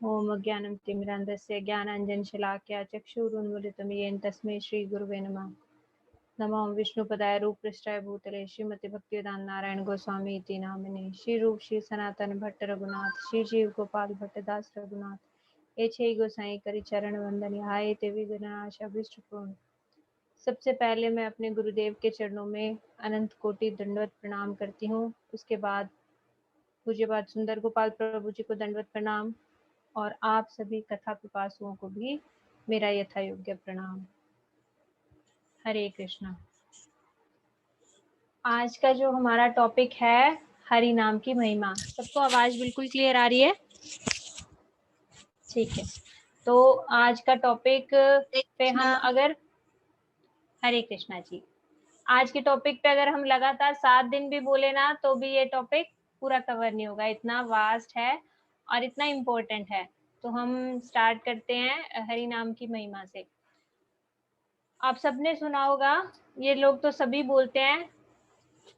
ओम अज्ञानं तिमिरान्धस्य ज्ञानाञ्जनशलाकया चक्षुरुन्मिलितं येन तस्मै श्रीगुरुवे नमः। नमो विष्णुपदाय रूपपृष्ठाय भूतले श्रीमति भक्तिवेदांत नारायण गोस्वामी इति नामिने श्री रूप श्री सनातन भट्ट रघुनाथ श्री जीव गोपाल भट्टदास रघुनाथ ये छह गोसाई करी चरण वंदन आए ते विघ्नाश अभिष्ट पूर्ण। सबसे पहले मैं अपने गुरुदेव के चरणों में अनंत कोटि दंडवत प्रणाम करती हूँ। उसके बाद पूज्यपाद सुंदर गोपाल प्रभु जी को दंडवत प्रणाम और आप सभी कथा पिपासुओं को भी मेरा यथा योग्य प्रणाम। हरे कृष्णा। आज का जो हमारा टॉपिक है हरि नाम की महिमा। सबको आवाज बिल्कुल क्लियर आ रही है? ठीक है, तो आज का टॉपिक पे हम अगर हरे कृष्णा जी, आज के टॉपिक पे अगर हम लगातार 7 दिन भी बोले ना तो भी ये टॉपिक पूरा कवर नहीं होगा, इतना वास्ट है और इतना इम्पोर्टेंट है। तो हम स्टार्ट करते हैं हरि नाम की महिमा से। आप सबने सुना होगा, ये लोग तो सभी बोलते हैं,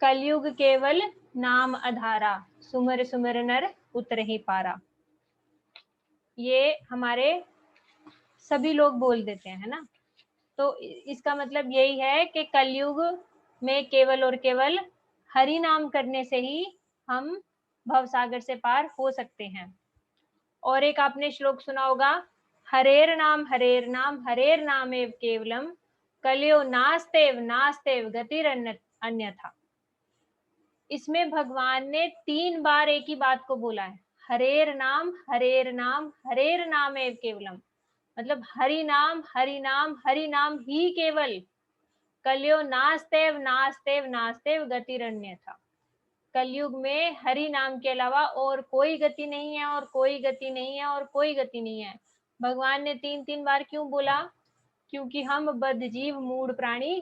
कलयुग केवल नाम आधारा, सुमर सुमर नर उतरहि पारा। ये हमारे सभी लोग बोल देते हैं, है ना। तो इसका मतलब यही है कि कलयुग में केवल और केवल हरि नाम करने से ही हम भवसागर से पार हो सकते हैं। और एक आपने श्लोक सुना होगा, हरेर नाम हरेर नाम एव केवलम, कलयो नास्तेव नास्तेव गतिर अन्यथा। इसमें भगवान ने 3 बार एक ही बात को बोला है, हरेर नाम हरेर नाम एव केवलम, मतलब हरि नाम हरि नाम ही केवल, कलयो नास्तेव नास्तेव नास्तेव गतिरन्यथा। कलयुग में हरि नाम के अलावा और कोई गति नहीं है और कोई गति नहीं है और कोई गति नहीं है। भगवान ने 3 बार क्यों बोला? क्योंकि हम बद्ध जीव मूढ़ प्राणी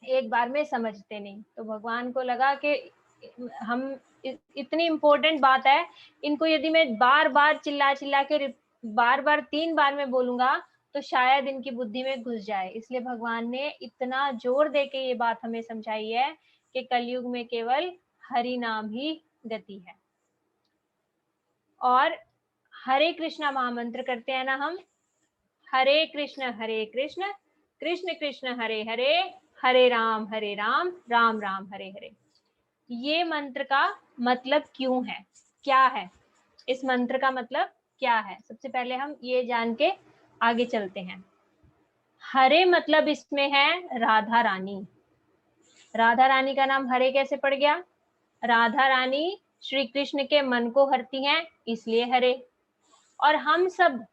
एक बार में समझते नहीं। तो भगवान को लगा कि हम इतनी इम्पोर्टेंट बात है, इनको यदि मैं बार बार चिल्ला चिल्ला के बार बार 3 बार में बोलूंगा तो शायद इनकी बुद्धि में घुस जाए। इसलिए भगवान ने इतना जोर दे के ये बात हमें समझाई है कि कलयुग में केवल हरि नाम ही गति है। और हरे कृष्णा महामंत्र करते हैं ना हम, हरे कृष्ण कृष्ण कृष्ण हरे हरे, हरे राम राम राम हरे हरे। ये मंत्र का मतलब क्यों है, क्या है इस मंत्र का मतलब क्या है, सबसे पहले हम ये जान के आगे चलते हैं। हरे मतलब इसमें है राधा रानी। राधा रानी का नाम हरे कैसे पड़ गया? राधा रानी श्री कृष्ण के मन को हरती हैं इसलिए हरे, और हम सब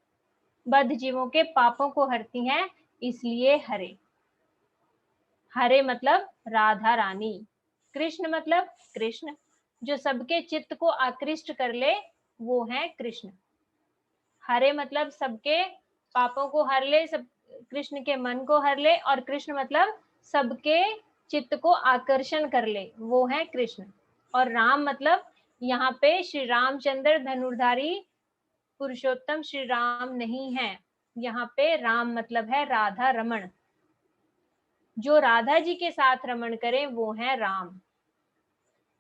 बद्ध जीवों के पापों को हरती हैं इसलिए हरे। हरे मतलब राधा रानी, कृष्ण मतलब कृष्ण, जो सबके चित्त को आकृष्ट कर ले वो है कृष्ण। हरे मतलब सबके पापों को हर ले, सब कृष्ण के मन को हर ले, और कृष्ण मतलब सबके चित्त को आकर्षण कर ले वो है कृष्ण। और राम मतलब यहाँ पे श्री रामचंद्र धनुर्धारी पुरुषोत्तम श्री राम नहीं है, यहाँ पे राम मतलब है राधा रमण, जो राधा जी के साथ रमण करे वो है राम।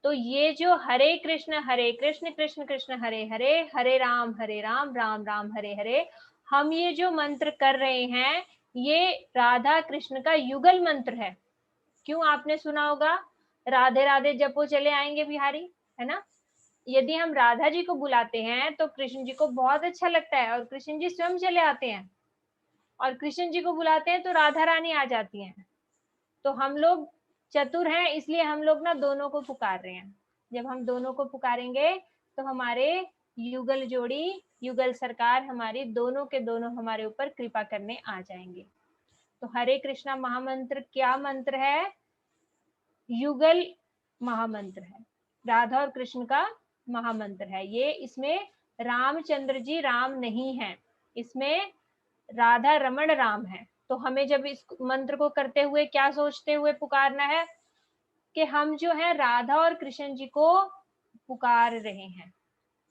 तो ये जो हरे कृष्ण कृष्ण कृष्ण हरे हरे, हरे राम राम राम हरे हरे, हम ये जो मंत्र कर रहे हैं ये राधा कृष्ण का युगल मंत्र है। क्यों? आपने सुना होगा, राधे राधे जपो चले आएंगे बिहारी, है ना। यदि हम राधा जी को बुलाते हैं तो कृष्ण जी को बहुत अच्छा लगता है और कृष्ण जी स्वयं चले आते हैं, और कृष्ण जी को बुलाते हैं तो राधा रानी आ जाती हैं। तो हम लोग चतुर हैं इसलिए हम लोग ना दोनों को पुकार रहे हैं। जब हम दोनों को पुकारेंगे तो हमारे युगल जोड़ी, युगल सरकार हमारी दोनों के दोनों हमारे ऊपर कृपा करने आ जाएंगे। तो हरे कृष्णा महामंत्र क्या मंत्र है? युगल महामंत्र है, राधा और कृष्ण का महामंत्र है ये। इसमें रामचंद्र जी राम नहीं है, इसमें राधा रमण राम है। तो हमें जब इस मंत्र को करते हुए क्या सोचते हुए पुकारना है कि हम जो है राधा और कृष्ण जी को पुकार रहे हैं।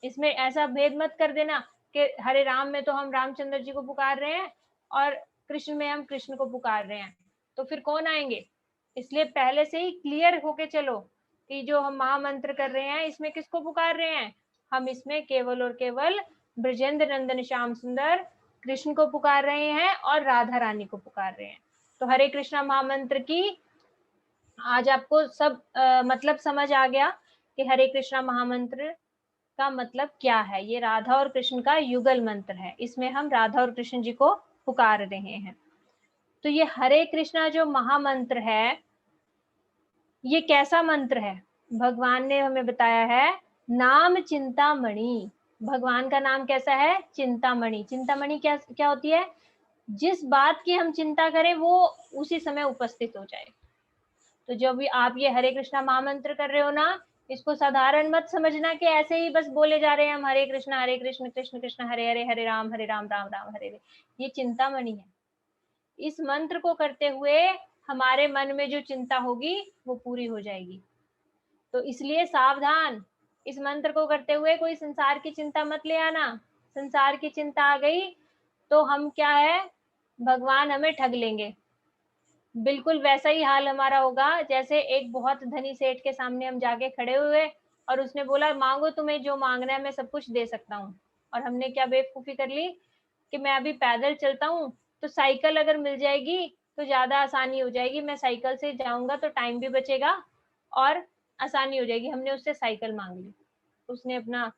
इसमें ऐसा भेद मत कर देना कि हरे राम में तो हम रामचंद्र जी को पुकार रहे हैं और कृष्ण में हम कृष्ण को पुकार रहे हैं, तो फिर कौन आएंगे। इसलिए पहले से ही क्लियर होके चलो कि जो हम महामंत्र कर रहे हैं इसमें किसको पुकार रहे हैं। हम इसमें केवल और केवल ब्रजेंद्र नंदन श्याम सुंदर कृष्ण को पुकार रहे हैं और राधा रानी को पुकार रहे हैं। तो हरे कृष्णा महामंत्र की आज आपको सब मतलब समझ आ गया कि हरे कृष्णा महामंत्र का मतलब क्या है। ये राधा और कृष्ण का युगल मंत्र है, इसमें हम राधा और कृष्ण जी को पुकार रहे हैं। तो ये हरे कृष्णा जो महामंत्र है, ये कैसा मंत्र है? भगवान ने हमें बताया है नाम चिंतामणि। भगवान का नाम कैसा है? चिंतामणि। चिंतामणि क्या क्या होती है? जिस बात की हम चिंता करें वो उसी समय उपस्थित हो जाए। तो जब भी आप ये हरे कृष्णा महामंत्र कर रहे हो ना, इसको साधारण मत समझना कि ऐसे ही बस बोले जा रहे हैं हम हरे कृष्ण कृष्ण कृष्ण हरे हरे, हरे राम राम राम हरे हरे। ये चिंतामणि है। इस मंत्र को करते हुए हमारे मन में जो चिंता होगी वो पूरी हो जाएगी। तो इसलिए सावधान, इस मंत्र को करते हुए कोई संसार की चिंता मत ले आना। संसार की चिंता आ गई तो हम क्या है, भगवान हमें ठग लेंगे। बिल्कुल वैसा ही हाल हमारा होगा जैसे एक बहुत धनी सेठ के सामने हम जाके खड़े हुए और उसने बोला मांगो, तुम्हें जो मांगना है मैं सब कुछ दे सकता हूँ। और हमने क्या बेवकूफी कर ली कि मैं अभी पैदल चलता हूँ तो साइकिल अगर मिल जाएगी तो ज्यादा आसानी हो जाएगी, मैं साइकिल से जाऊंगा तो टाइम भी बचेगा और आसानी हो जाएगी। हमने उससे साइकिल मांग ली। उसने अपना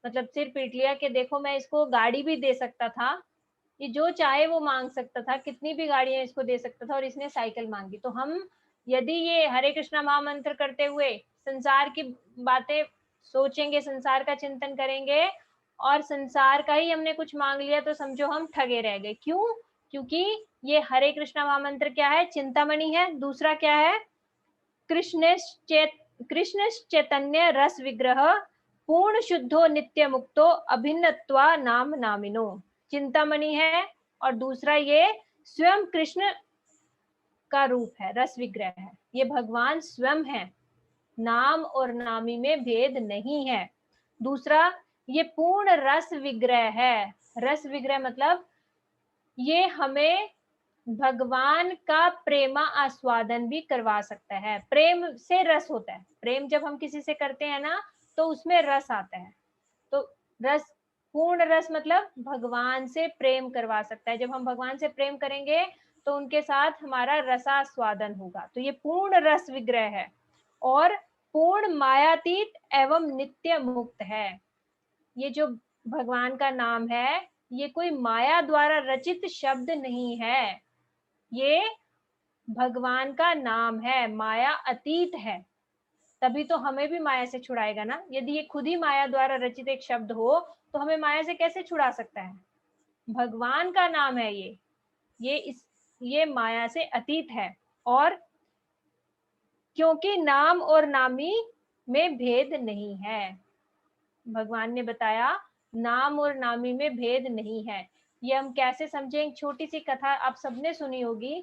मतलब सिर पीट लिया कि देखो मैं इसको गाड़ी भी दे सकता था, ये जो चाहे वो मांग सकता था, कितनी भी गाड़ियां इसको दे सकता था और इसने साइकिल मांगी। तो हम यदि ये हरे कृष्णा महामंत्र करते हुए संसार की बातें सोचेंगे, संसार का चिंतन करेंगे और संसार का ही हमने कुछ मांग लिया तो समझो हम ठगे रह गए। क्यों? क्योंकि ये हरे कृष्णा महामंत्र क्या है? चिंतामणि है। दूसरा क्या है? कृष्ण चैतन्य रस विग्रह पूर्ण शुद्धो नित्य मुक्तो अभिन्नत्वा नाम नामिनो। चिंतामणि है और दूसरा ये स्वयं कृष्ण का रूप है, रस विग्रह है। ये भगवान स्वयं है, नाम और नामी में भेद नहीं है। दूसरा ये पूर्ण रस विग्रह है। रस विग्रह मतलब ये हमें भगवान का प्रेमा आस्वादन भी करवा सकता है। प्रेम से रस होता है, प्रेम जब हम किसी से करते हैं ना तो उसमें रस आता है। तो रस, पूर्ण रस मतलब भगवान से प्रेम करवा सकता है। जब हम भगवान से प्रेम करेंगे तो उनके साथ हमारा रसास्वादन होगा। तो ये पूर्ण रस विग्रह है और पूर्ण मायातीत एवं नित्य मुक्त है। ये जो भगवान का नाम है ये कोई माया द्वारा रचित शब्द नहीं है, ये भगवान का नाम है, माया अतीत है। तभी तो हमें भी माया से छुड़ाएगा ना। यदि ये खुद ही माया द्वारा रचित एक शब्द हो तो हमें माया से कैसे छुड़ा सकता है? भगवान का नाम है ये माया से अतीत है। और क्योंकि नाम और नामी में भेद नहीं है, भगवान ने बताया नाम और नामी में भेद नहीं है। ये हम कैसे समझें? एक छोटी सी कथा आप सबने सुनी होगी।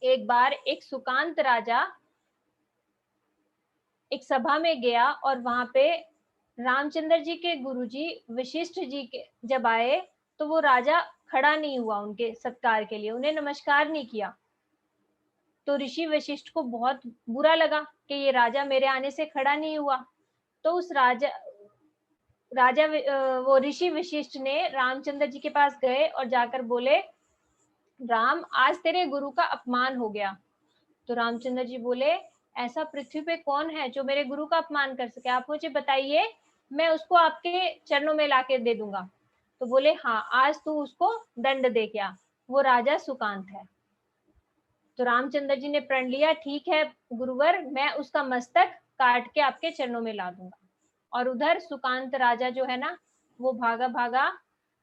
एक बार एक सुकांत राजा एक सभा में गया और वहां पे रामचंद्र जी के गुरुजी वशिष्ठ जी के जब आए तो वो राजा खड़ा नहीं हुआ उनके सत्कार के लिए, उन्हें नमस्कार नहीं किया। तो ऋषि वशिष्ठ को बहुत बुरा लगा कि ये राजा मेरे आने से खड़ा नहीं हुआ। तो उस राजा राजा वो ऋषि वशिष्ठ ने रामचंद्र जी के पास गए और जाकर बोले राम आज तेरे गुरु का अपमान हो गया। तो रामचंद्र जी बोले ऐसा पृथ्वी पे कौन है जो मेरे गुरु का अपमान कर सके, आप मुझे बताइए, मैं उसको आपके चरणों में लाके दे दूंगा। तो बोले हाँ आज तू उसको दंड दे क्या। वो राजा सुकांत है। तो रामचंद्र जी ने प्रण लिया ठीक है गुरुवर, मैं उसका मस्तक काट के आपके चरणों में ला दूंगा। और उधर सुकांत राजा जो है ना वो भागा भागा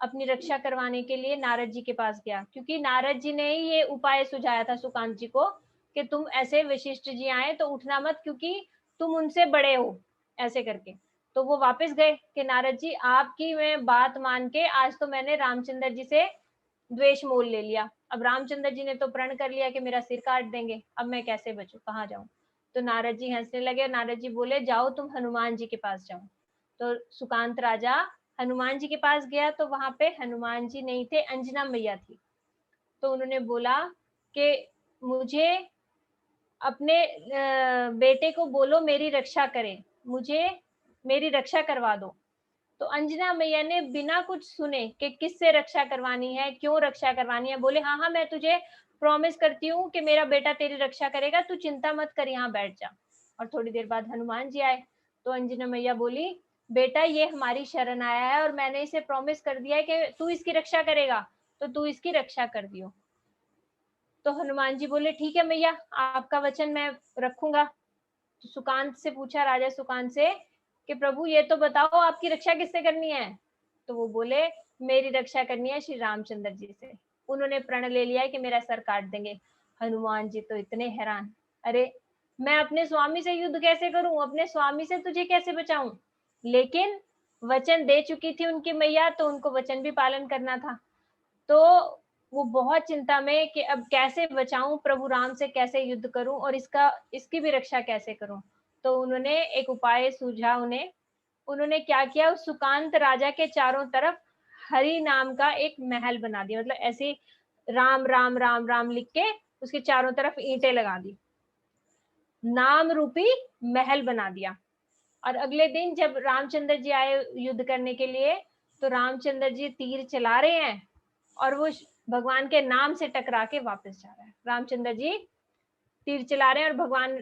अपनी रक्षा करवाने के लिए नारद जी के पास गया, क्योंकि नारद जी ने ही ये उपाय सुझाया था सुकांत जी को कि तुम ऐसे वशिष्ठ जी आए तो उठना मत क्योंकि तुम उनसे बड़े हो, ऐसे करके। तो वो वापस गए कि नारद जी आपकी मैं बात मान के आज तो मैंने रामचंद्र जी से द्वेष मोल ले लिया। अब रामचंद्र जी ने तो प्रण कर लिया कि मेरा सिर काट देंगे, अब मैं कैसे बचूं, कहाँ जाऊं। तो नारद जी हंसने लगे। नारद जी बोले जाओ तुम हनुमान जी के पास जाओ। तो सुकांत राजा हनुमान जी के पास गया तो वहां पे हनुमान जी नहीं थे, अंजना मैया थी। तो उन्होंने बोला कि मुझे अपने बेटे को बोलो मेरी रक्षा करे, मुझे मेरी रक्षा करवा दो। तो अंजना मैया ने बिना कुछ सुने कि किससे रक्षा करवानी है, क्यों रक्षा करवानी है, बोले हाँ हाँ मैं तुझे प्रॉमिस करती हूँ कि मेरा बेटा तेरी रक्षा करेगा, तू चिंता मत कर, यहाँ बैठ जा। और थोड़ी देर बाद हनुमान जी आए, तो अंजना मैया बोली बेटा ये हमारी शरण आया है और मैंने इसे प्रॉमिस कर दिया है कि तू इसकी रक्षा करेगा, तो तू इसकी रक्षा कर दियो। तो हनुमान जी बोले ठीक है मैया, आपका वचन मैं रखूंगा। तो सुकांत से पूछा, राजा सुकांत से, कि प्रभु ये तो बताओ आपकी रक्षा किससे करनी है। तो वो बोले मेरी रक्षा करनी है श्री रामचंद्र जी से। उन्होंने प्रण ले लिया कि मेरा सर काट देंगे। हनुमान जी तो इतने हैरान, अरे मैं अपने स्वामी से युद्ध कैसे करूं, अपने स्वामी से तुझे कैसे बचाऊं। लेकिन वचन दे चुकी थी उनकी मैया, तो उनको वचन भी पालन करना था। तो वो बहुत चिंता में कि अब कैसे बचाऊं, प्रभु राम से कैसे युद्ध करूं और इसकी भी रक्षा कैसे करूं। तो उन्होंने एक उपाय सूझा उन्हें। उन्होंने क्या किया, उस सुकांत राजा के चारों तरफ हरि नाम का एक महल बना दिया, मतलब ऐसे राम राम राम राम लिख के उसके चारों तरफ ईंटें लगा दी, नाम रूपी महल बना दिया। और अगले दिन जब रामचंद्र जी आए युद्ध करने के लिए, तो रामचंद्र जी तीर चला रहे हैं और वो भगवान के नाम से टकरा के वापस जा रहा है। रामचंद्र जी तीर चला रहे हैं और भगवान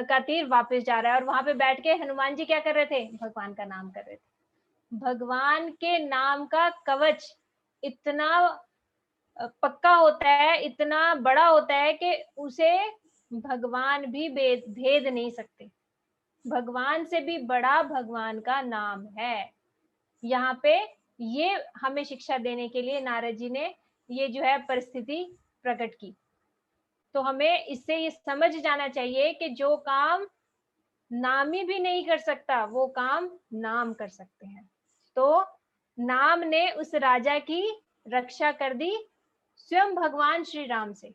का तीर वापस जा रहा है, और वहां पे बैठ के हनुमान जी क्या कर रहे थे, भगवान का नाम कर रहे थे। भगवान के नाम का कवच इतना पक्का होता है, इतना बड़ा होता है कि उसे भगवान भी भेद नहीं सकते। भगवान से भी बड़ा भगवान का नाम है। यहाँ पे ये हमें शिक्षा देने के लिए नारद जी ने ये जो है परिस्थिति प्रकट की। तो हमें इससे ये समझ जाना चाहिए कि जो काम नामी भी नहीं कर सकता, वो काम नाम कर सकते हैं। तो नाम ने उस राजा की रक्षा कर दी स्वयं भगवान श्री राम से।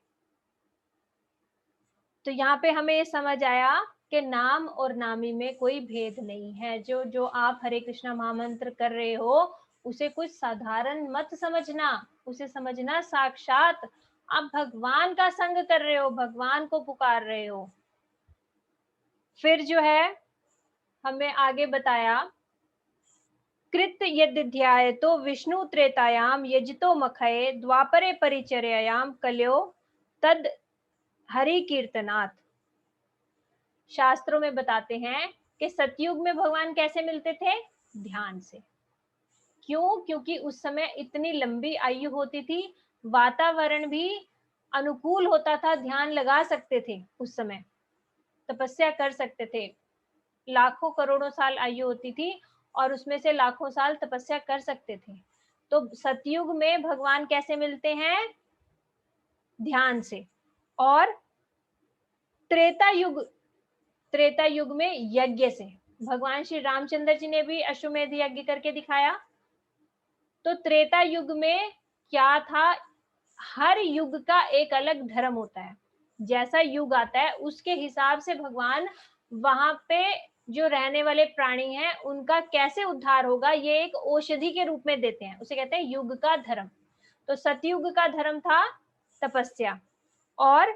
तो यहाँ पे हमें ये समझ आया कि नाम और नामी में कोई भेद नहीं है। जो जो आप हरे कृष्णा महामंत्र कर रहे हो, उसे कुछ साधारण मत समझना, उसे समझना साक्षात आप भगवान का संग कर रहे हो, भगवान को पुकार रहे हो। फिर जो है हमें आगे बताया, कृत यद्ध्याय तो विष्णु त्रेतायाम यजितो मखये द्वापरे परिचर्यायाम कल्यो तद हरि कीर्तनाथ। शास्त्रों में बताते हैं कि सतयुग में भगवान कैसे मिलते थे, ध्यान से। क्यों, क्योंकि उस समय इतनी लंबी आयु होती थी, वातावरण भी अनुकूल होता था, ध्यान लगा सकते थे, उस समय तपस्या कर सकते थे। लाखों करोड़ों साल आयु होती थी और उसमें से लाखों साल तपस्या कर सकते थे। तो सतयुग में भगवान कैसे मिलते हैं, ध्यान से। और त्रेता युग में यज्ञ से। भगवान श्री रामचंद्र जी ने भी अश्वमेध यज्ञ करके दिखाया। तो त्रेता युग में क्या था, हर युग का एक अलग धर्म होता है। जैसा युग आता है उसके हिसाब से भगवान वहां पे जो रहने वाले प्राणी हैं उनका कैसे उद्धार होगा, ये एक औषधि के रूप में देते हैं, उसे कहते हैं युग का धर्म। तो सतयुग का धर्म था तपस्या, और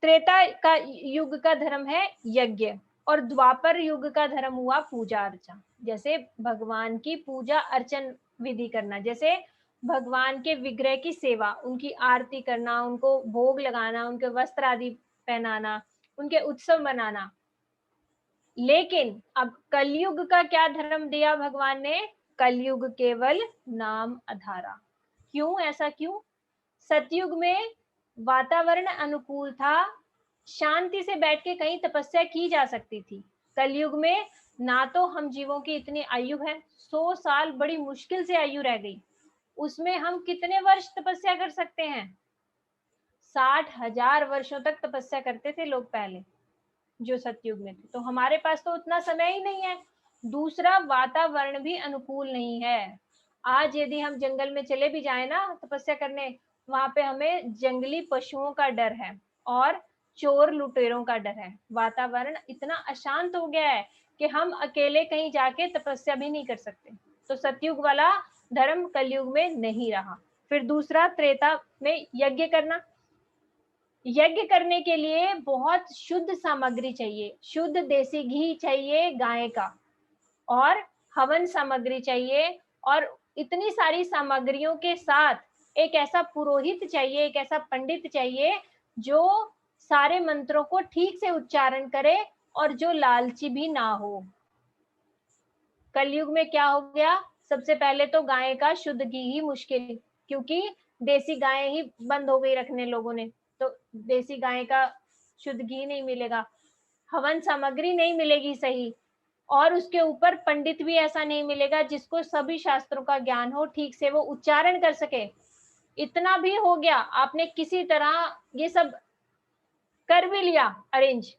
त्रेता का युग का धर्म है यज्ञ, और द्वापर युग का धर्म हुआ पूजा अर्चना। जैसे भगवान की पूजा अर्चन विधि करना, जैसे भगवान के विग्रह की सेवा, उनकी आरती करना, उनको भोग लगाना, उनके वस्त्र आदि पहनाना, उनके उत्सव मनाना। लेकिन अब कलयुग का क्या धर्म दिया भगवान ने, कलयुग केवल नाम आधारा। क्यों, ऐसा क्यों? सतयुग में वातावरण अनुकूल था, शांति से बैठ के कहीं तपस्या की जा सकती थी। कलयुग में ना तो हम जीवों की इतनी आयु है, 100 साल बड़ी मुश्किल से आयु रह गई, उसमें हम कितने वर्ष तपस्या कर सकते हैं? 60,000 वर्षों तक तपस्या करते थे लोग पहले, जो सतयुग में थे। तो हमारे पास तो उतना समय ही नहीं है। दूसरा, वातावरण भी अनुकूल नहीं है। आज यदि हम जंगल में चले भी जाए ना तपस्या करने, वहां पे हमें जंगली पशुओं का डर है और चोर लुटेरों का डर है। वातावरण इतना अशांत हो गया है कि हम अकेले कहीं जाके तपस्या भी नहीं कर सकते। तो सतयुग वाला धर्म कलयुग में नहीं रहा। फिर दूसरा, त्रेता में यज्ञ करना। यज्ञ करने के लिए बहुत शुद्ध सामग्री चाहिए, शुद्ध देसी घी चाहिए गाय का, और हवन सामग्री चाहिए, और इतनी सारी सामग्रियों के साथ एक ऐसा पुरोहित चाहिए, एक ऐसा पंडित चाहिए जो सारे मंत्रों को ठीक से उच्चारण करे और जो लालची भी ना हो। कलयुग में क्या हो गया, सबसे पहले तो गाय का शुद्ध घी ही मुश्किल, क्योंकि देसी गाय ही बंद हो गई रखने लोगों ने, तो देसी गाय का शुद्ध घी नहीं मिलेगा, हवन सामग्री नहीं मिलेगी सही, और उसके ऊपर पंडित भी ऐसा नहीं मिलेगा जिसको सभी शास्त्रों का ज्ञान हो, ठीक से वो उच्चारण कर सके। इतना भी हो गया, आपने किसी तरह ये सब कर भी लिया अरेंज,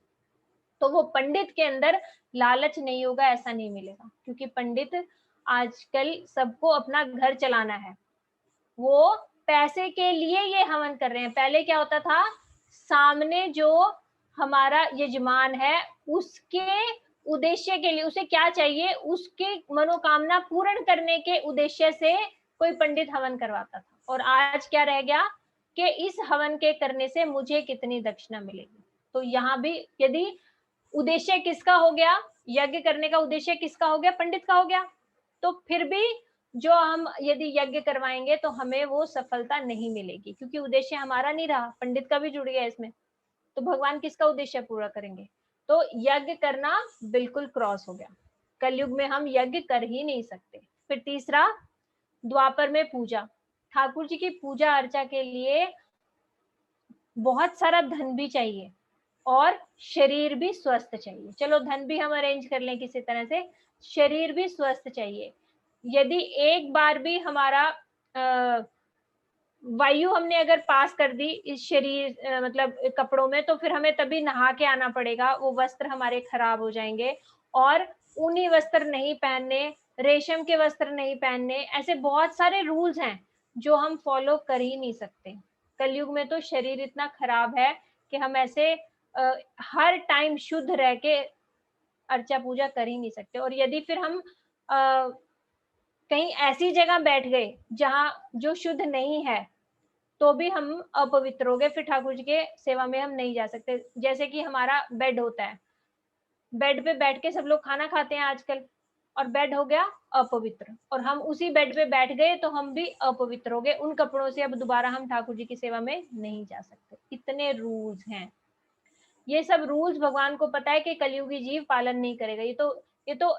तो वो पंडित के अंदर लालच नहीं होगा, ऐसा नहीं मिलेगा, क्योंकि पंडित आजकल सबको अपना घर चलाना है, वो पैसे के लिए ये हवन कर रहे हैं। पहले क्या होता था, सामने जो हमारा यजमान है उसके उद्देश्य के लिए, उसे क्या चाहिए, उसके मनोकामना पूर्ण करने के उद्देश्य से कोई पंडित हवन करवाता था। और आज क्या रह गया कि इस हवन के करने से मुझे कितनी दक्षिणा मिलेगी। तो यहाँ भी यदि उद्देश्य किसका हो गया, यज्ञ करने का उद्देश्य किसका हो गया, पंडित का हो गया, तो फिर भी जो हम यदि यज्ञ करवाएंगे तो हमें वो सफलता नहीं मिलेगी, क्योंकि उद्देश्य हमारा नहीं रहा, पंडित का भी जुड़ गया इसमें। तो भगवान किसका उद्देश्य पूरा करेंगे, तो यज्ञ करना बिल्कुल क्रॉस हो गया, कलयुग में हम यज्ञ कर ही नहीं सकते। फिर तीसरा, द्वापर में पूजा, ठाकुर जी की पूजा अर्चा के लिए बहुत सारा धन भी चाहिए और शरीर भी स्वस्थ चाहिए। चलो धन भी हम अरेंज कर लें किसी तरह से, शरीर भी स्वस्थ चाहिए। यदि एक बार भी हमारा वायु हमने अगर पास कर दी इस शरीर मतलब कपड़ों में, तो फिर हमें तभी नहा के आना पड़ेगा, वो वस्त्र हमारे खराब हो जाएंगे, और ऊनी वस्त्र नहीं पहनने, रेशम के वस्त्र नहीं पहनने, ऐसे बहुत सारे रूल्स हैं जो हम फॉलो कर ही नहीं सकते। कलयुग में तो शरीर इतना खराब है कि हम ऐसे हर टाइम शुद्ध रह के अर्चा पूजा कर ही नहीं सकते। और यदि फिर हम कहीं ऐसी जगह बैठ गए जहाँ जो शुद्ध नहीं है, तो भी हम अपवित्र हो गए, फिर ठाकुर जी के सेवा में हम नहीं जा सकते। जैसे कि हमारा बेड होता है, बेड पे बैठ के सब लोग खाना खाते हैं आजकल, और बेड हो गया अपवित्र, और हम उसी बेड पे बैठ गए तो हम भी अपवित्र हो गए, उन कपड़ों से अब दोबारा हम ठाकुर जी की सेवा में नहीं जा सकते। इतने रूल्स हैं, ये सब रूल्स भगवान को पता है कि कलयुगी जीव पालन नहीं करेगा, ये तो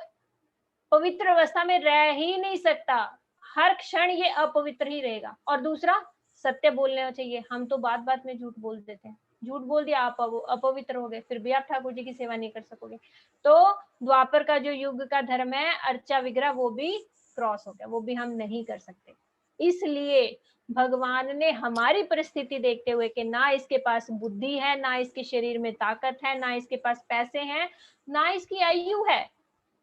पवित्र अवस्था में रह ही नहीं सकता, हर क्षण ये अपवित्र ही रहेगा। और दूसरा, सत्य बोलना चाहिए, हम तो बात बात में झूठ बोल देते हैं, झूठ बोल दिया आप अपवित्र हो गए, फिर भी आप ठाकुर जी की सेवा नहीं कर सकोगे। तो द्वापर का जो युग का धर्म है अर्चा विग्रह, वो भी क्रॉस हो गया, वो भी हम नहीं कर सकते। इसलिए भगवान ने हमारी परिस्थिति देखते हुए कि ना इसके पास बुद्धि है, ना इसके शरीर में ताकत है, ना इसके पास पैसे हैं, ना इसकी आयु है,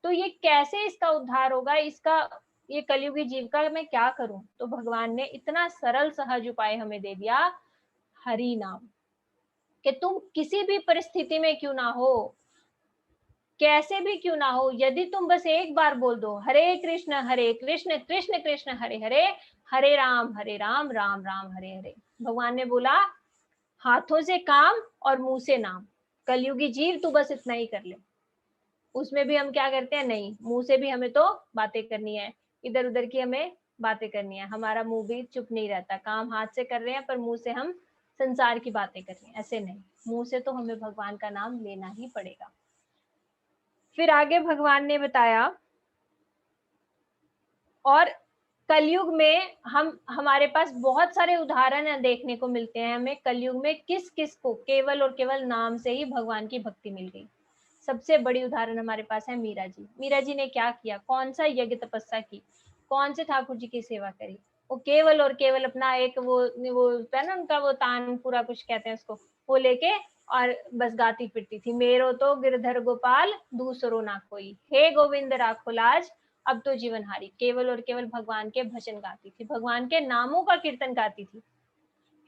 तो ये कैसे इसका उद्धार होगा, इसका ये कलयुगी जीव का मैं क्या करूं। तो भगवान ने इतना सरल सहज उपाय हमें दे दिया, हरि नाम, कि तुम किसी भी परिस्थिति में क्यों ना हो, कैसे भी क्यों ना हो, यदि तुम बस एक बार बोल दो हरे कृष्ण कृष्ण कृष्ण हरे हरे, हरे राम राम राम हरे हरे। भगवान ने बोला हाथों से काम और मुंह से नाम, कलयुगी जीव तू बस इतना ही कर ले। उसमें भी हम क्या करते हैं, नहीं, मुंह से भी हमें तो बातें करनी है, इधर उधर की हमें बातें करनी है, हमारा मुंह भी चुप नहीं रहता, काम हाथ से कर रहे हैं पर मुंह से हम संसार की बातें कर रहे हैं, ऐसे नहीं, मुंह से तो हमें भगवान का नाम लेना ही पड़ेगा। फिर आगे भगवान ने बताया, और कलयुग में हमारे पास बहुत सारे उदाहरण देखने को मिलते हैं हमें, कलयुग में किस किस को केवल और केवल नाम से ही भगवान की भक्ति मिल गई। सबसे बड़ी उदाहरण हमारे पास है मीरा जी। मीरा जी ने क्या किया, कौन सा यज्ञ तपस्या की, कौन से ठाकुर जी की सेवा करी, वो केवल और केवल अपना एक वो होता है ना उनका, वो तान पूरा कुछ कहते हैं उसको, वो लेके और बस गाती फिरती थी, मेरो तो गिरधर गोपाल दूसरो ना कोई, हे गोविंद राखो लाज अब तो जीवन हारी। केवल और केवल भगवान के भजन गाती थी, भगवान के नामों का कीर्तन गाती थी,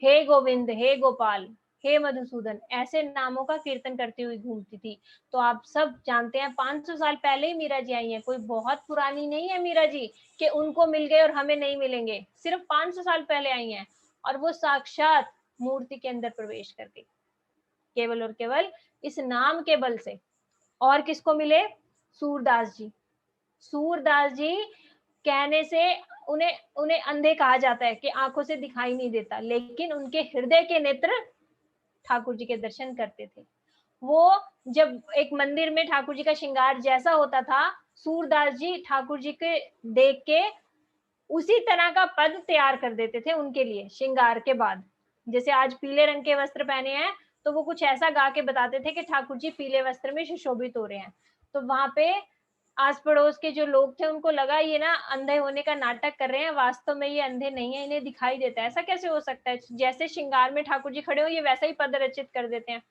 हे गोविंद, हे गोपाल, हे मधुसूदन, ऐसे नामों का कीर्तन करती हुई घूमती थी। तो आप सब जानते हैं 500 साल पहले ही मीरा जी आई हैं, कोई बहुत पुरानी नहीं है मीरा जी कि उनको मिल गए और हमें नहीं मिलेंगे, सिर्फ 500 साल पहले आई हैं, और वो साक्षात मूर्ति के अंदर प्रवेश कर गई केवल और केवल इस नाम के बल से। और किसको मिले, सूरदास जी। सूरदास जी कहने से उन्हें उन्हें अंधे कहा जाता है कि आंखों से दिखाई नहीं देता, लेकिन उनके हृदय के नेत्र ठाकुर जी के दर्शन करते थे। वो जब एक मंदिर में ठाकुर जी का श्रृंगार जैसा होता था, सूरदास जी ठाकुर जी के देख के उसी तरह का पद तैयार कर देते थे उनके लिए श्रृंगार के बाद। जैसे आज पीले रंग के वस्त्र पहने हैं, तो वो कुछ ऐसा गा के बताते थे कि ठाकुर जी पीले वस्त्र में सुशोभित हो रहे हैं। तो वहां पे आस पड़ोस के जो लोग थे उनको लगा ये ना अंधे होने का नाटक कर रहे हैं, वास्तव में ये अंधे नहीं है, इन्हें दिखाई देता है। ऐसा कैसे हो सकता है, जैसे श्रृंगार में ठाकुर जी खड़े हो ये वैसा ही पद रचित कर देते हैं।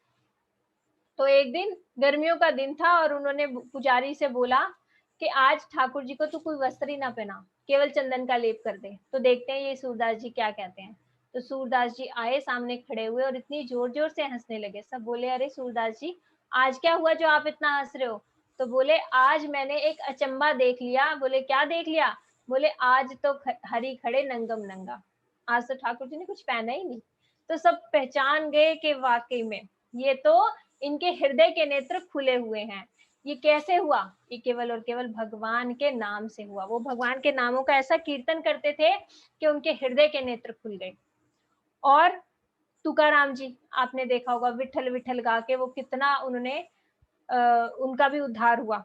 तो एक दिन गर्मियों का दिन था और उन्होंने पुजारी से बोला कि आज ठाकुर जी को तो कोई वस्त्र ही ना पहना, केवल चंदन का लेप कर दे। तो देखते हैं ये सूरदास जी क्या कहते हैं। तो सूरदास जी आए, सामने खड़े हुए और इतनी जोर जोर से हंसने लगे। सब बोले अरे सूरदास जी आज क्या हुआ जो आप इतना हंस रहे हो? तो बोले आज मैंने एक अचंबा देख लिया। बोले क्या देख लिया? बोले आज तो हरि खड़े नंगम नंगा, आज तो ठाकुर जी ने कुछ पहना ही नहीं। तो सब पहचान गए कि वाकई में ये तो इनके हृदय के नेत्र खुले हुए हैं। ये कैसे हुआ? ये केवल और केवल भगवान के नाम से हुआ। वो भगवान के नामों का ऐसा कीर्तन करते थे कि उनके हृदय के नेत्र खुल गए। और तुकाराम जी आपने देखा होगा, विठल विठल गा के वो कितना उन्होंने उनका भी उद्धार हुआ।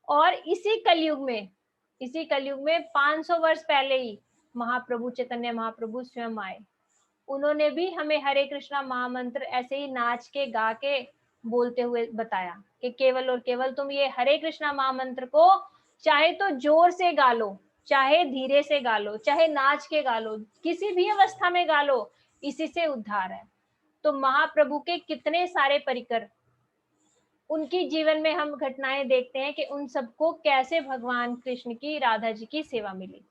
और इसी कलयुग में 500 वर्ष पहले ही महाप्रभु चैतन्य महाप्रभु स्वयं आए। उन्होंने भी हमें हरे कृष्णा महामंत्र ऐसे ही नाच के गा के बोलते हुए बताया कि केवल और केवल तुम ये हरे कृष्णा महामंत्र को चाहे तो जोर से गा लो, चाहे धीरे से गा लो, चाहे नाच के गा लो, किसी भी अवस्था में गा लो, इसी से उद्धार है। तो महाप्रभु के कितने सारे परिकर, उनकी जीवन में हम घटनाएं देखते हैं कि उन सबको कैसे भगवान कृष्ण की, राधा जी की सेवा मिली।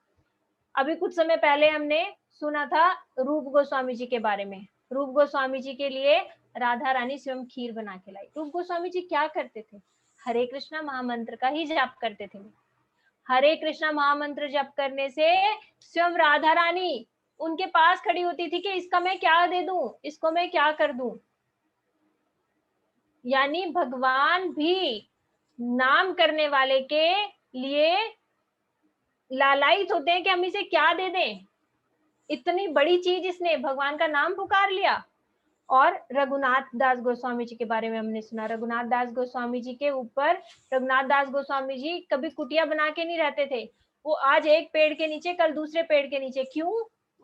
अभी कुछ समय पहले हमने सुना था रूप गोस्वामी जी के बारे में। रूप गोस्वामी जी के लिए राधा रानी स्वयं खीर बना के लाई। रूप गोस्वामी जी क्या करते थे? हरे कृष्णा महामंत्र का ही जाप करते थे। हरे कृष्णा महामंत्र जप करने से स्वयं राधा रानी उनके पास खड़ी होती थी कि इसका मैं क्या दे दूं, इसको मैं क्या कर दूं। यानी भगवान भी नाम करने वाले के लिए लालायित होते हैं कि हम इसे क्या दे दें। इतनी बड़ी चीज इसने भगवान का नाम पुकार लिया। और रघुनाथ दास गोस्वामी जी के बारे में हमने सुना। रघुनाथ दास गोस्वामी जी के ऊपर, रघुनाथ दास गोस्वामी जी कभी कुटिया बना के नहीं रहते थे। वो आज एक पेड़ के नीचे, कल दूसरे पेड़ के नीचे। क्यों?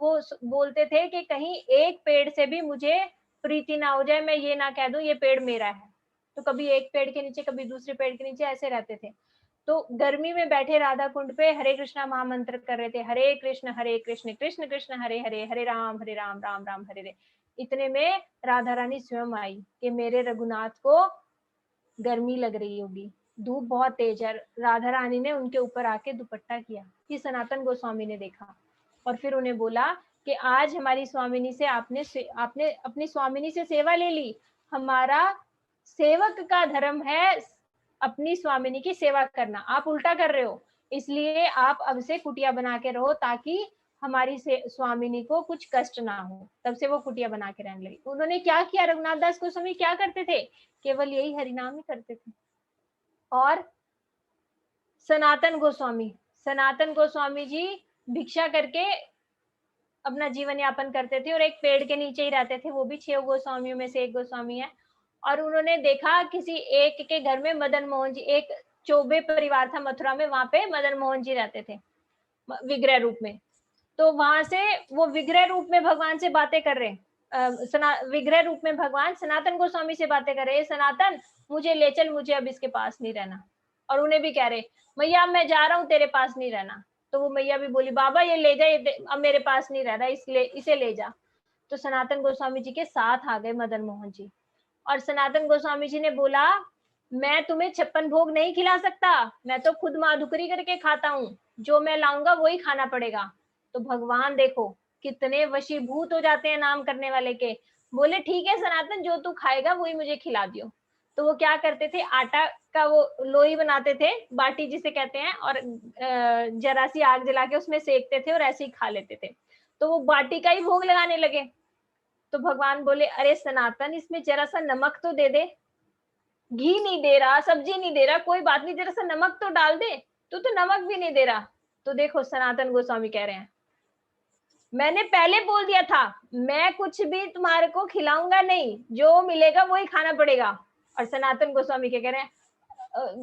वो बोलते थे कि कहीं एक पेड़ से भी मुझे प्रीति ना हो जाए, मैं ये ना कह दूं ये पेड़ मेरा है। तो कभी एक पेड़ के नीचे, कभी दूसरे पेड़ के नीचे, ऐसे रहते थे। तो गर्मी में बैठे राधा कुंड पे हरे कृष्णा महामंत्र कर रहे थे, हरे कृष्ण कृष्ण कृष्ण हरे हरे, हरे राम राम राम हरे हरे। इतने में राधा रानी स्वयं आई कि मेरे रघुनाथ को गर्मी लग रही होगी, धूप बहुत तेज है। राधा रानी ने उनके ऊपर आके दुपट्टा किया। ये सनातन गोस्वामी ने देखा और फिर उन्हें बोला कि आज हमारी स्वामिनी से आपने अपनी स्वामिनी से सेवा ले ली। हमारा सेवक का धर्म है अपनी स्वामिनी की सेवा करना, आप उल्टा कर रहे हो। इसलिए आप अब से कुटिया बना के रहो ताकि हमारी स्वामिनी को कुछ कष्ट ना हो। तब से वो कुटिया बना के रहने लगी। उन्होंने क्या किया? रघुनाथ दास गोस्वामी क्या करते थे? केवल यही हरिनाम ही करते थे। और सनातन गोस्वामी जी भिक्षा करके अपना जीवन यापन करते थे और एक पेड़ के नीचे ही रहते थे। वो भी 6 गोस्वामियों में से एक गोस्वामी है। और उन्होंने देखा किसी एक के घर में मदन मोहन जी, एक चौबे परिवार था मथुरा में, वहां पे मदन मोहन जी रहते थे विग्रह रूप में। तो वहां से वो विग्रह रूप में भगवान से बातें कर रहे हैं। विग्रह रूप में भगवान सनातन गोस्वामी से बातें कर रहे, सनातन मुझे ले चल, मुझे अब इसके पास नहीं रहना। और उन्हें भी कह रहे मैया मैं जा रहा हूँ, तेरे पास नहीं रहना। तो वो मैया भी बोली बाबा ये ले जा, अब मेरे पास नहीं रह रहा, इसलिए इसे ले जा। तो सनातन गोस्वामी जी के साथ आ गए मदन मोहन जी। और सनातन गोस्वामी जी ने बोला मैं तुम्हें 56 भोग नहीं खिला सकता, मैं तो खुद माधुकरी करके खाता हूँ, जो मैं लाऊंगा वही खाना पड़ेगा। तो भगवान देखो कितने वशीभूत हो जाते हैं नाम करने वाले के। बोले ठीक है सनातन, जो तू खाएगा वही मुझे खिला दियो। तो वो क्या करते थे, आटा का वो लोई बनाते थे, बाटी जिसे कहते हैं, और जरा सी आग जला के उसमें सेकते थे और ऐसे ही खा लेते थे। तो वो बाटी का ही भोग लगाने लगे। तो भगवान बोले अरे सनातन, इसमें जरा सा नमक तो दे दे। घी नहीं दे रहा, सब्जी नहीं दे रहा, कोई बात नहीं, जरा सा नमक तो डाल दे, तो नमक भी नहीं दे रहा। तो देखो सनातन गोस्वामी कह रहे हैं, मैंने पहले बोल दिया था मैं कुछ भी तुम्हारे को खिलाऊंगा नहीं, जो मिलेगा वही खाना पड़ेगा। और सनातन गोस्वामी क्या कह रहे हैं,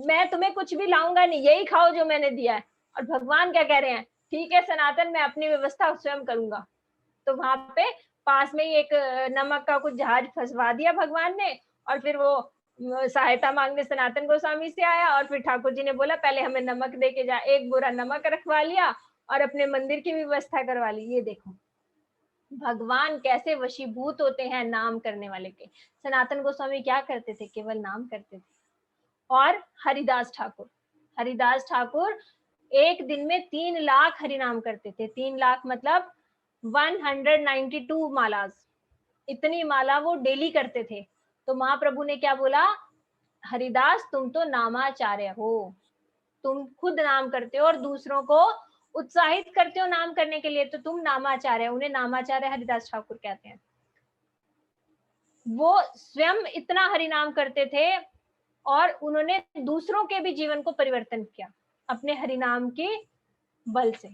मैं तुम्हें कुछ भी लाऊंगा नहीं, यही खाओ जो मैंने दिया है। और भगवान क्या कह रहे हैं, ठीक है सनातन, मैं अपनी व्यवस्था स्वयं करूंगा। तो वहां पे पास में ही एक नमक का कुछ जहाज फंसवा दिया भगवान ने, और फिर वो सहायता मांगने सनातन गोस्वामी से आया, और फिर ठाकुर जी ने बोला पहले हमें नमक दे के जा, एक बोरा नमक रखवा लिया और अपने मंदिर की व्यवस्था करवा ली। ये देखो भगवान कैसे वशीभूत होते हैं नाम करने वाले के। सनातन गोस्वामी क्या करते थे, केवल नाम करते थे। और हरिदास ठाकुर एक दिन में 3 लाख हरिनाम करते थे। 3 लाख मतलब 192 मालाज, इतनी माला वो डेली करते थे। तो महाप्रभु ने क्या बोला, हरिदास तुम तो नामाचार्य हो, तुम खुद नाम करते हो और दूसरों को उत्साहित करते हो नाम करने के लिए, तो तुम नामाचार्य। उन्हें नामाचार्य हरिदास ठाकुर कहते हैं। वो स्वयं इतना हरिनाम करते थे और उन्होंने दूसरों के भी जीवन को परिवर्तन किया अपने हरिनाम के बल से।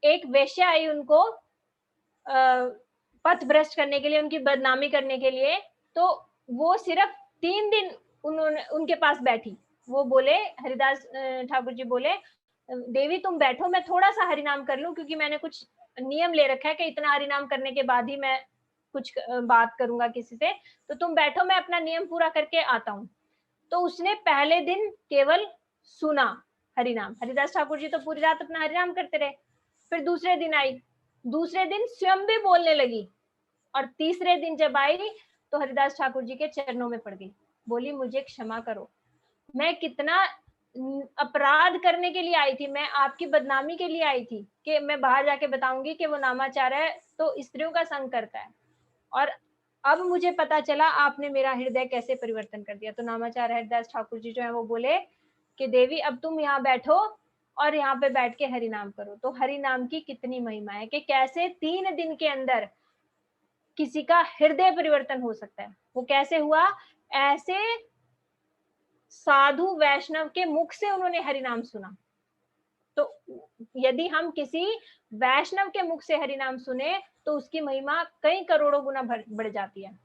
एक वेश्या आई उनको पथ भ्रष्ट करने के लिए, उनकी बदनामी करने के लिए, तो वो सिर्फ 3 दिन उन्होंने उनके पास बैठी। वो बोले, हरिदास ठाकुर जी बोले, देवी तुम बैठो, मैं थोड़ा सा हरिनाम कर लूं, क्योंकि मैंने कुछ नियम ले रखा है कि इतना हरिनाम करने के बाद ही मैं कुछ बात करूंगा किसी से, तो तुम बैठो, मैं अपना नियम पूरा करके आता हूँ। तो उसने पहले दिन केवल सुना हरिनाम, हरिदास ठाकुर जी तो पूरी रात अपना हरिनाम करते रहे। फिर दूसरे दिन आई, दूसरे दिन स्वयं भी बोलने लगी, और तीसरे दिन जब आई तो हरिदास ठाकुर जी के चरणों में पड़ गई, बोली मुझे क्षमा करो, मैं कितना अपराध करने के लिए आई थी, मैं आपकी बदनामी के लिए आई थी कि मैं बाहर जाके बताऊंगी कि वो नामाचार है, तो स्त्रियों का संग करता है, और अब मुझे पता चला आपने मेरा हृदय कैसे परिवर्तन कर दिया। तो नामाचार्य हरिदास ठाकुर जी जो है वो बोले कि देवी अब तुम यहाँ बैठो और यहाँ पे बैठ के हरि नाम करो। तो हरि नाम की कितनी महिमा है कि कैसे 3 दिन के अंदर किसी का हृदय परिवर्तन हो सकता है। वो कैसे हुआ, ऐसे साधु वैष्णव के मुख से उन्होंने हरि नाम सुना। तो यदि हम किसी वैष्णव के मुख से हरि नाम सुने तो उसकी महिमा कई करोड़ों गुना बढ़ जाती है।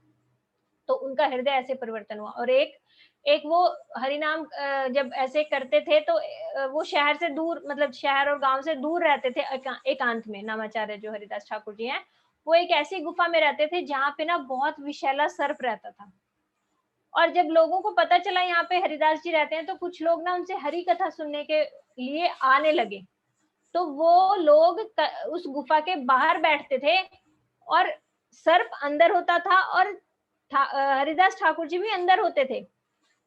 तो उनका हृदय ऐसे परिवर्तन हुआ। और एक वो हरिनाम जब ऐसे करते थे तो वो शहर से दूर, मतलब शहर और गांव से दूर रहते थे, एकांत में। नामाचार्य जो हरिदास ठाकुर जी हैं वो एक ऐसी गुफा में रहते थे जहाँ पे ना बहुत विषैला सर्प रहता था। और जब लोगों को पता चला यहाँ पे हरिदास जी रहते हैं तो कुछ लोग ना उनसे हरि कथा सुनने के लिए आने लगे। तो वो लोग उस गुफा के बाहर बैठते थे और सर्प अंदर होता था और हरिदास ठाकुर जी भी अंदर होते थे।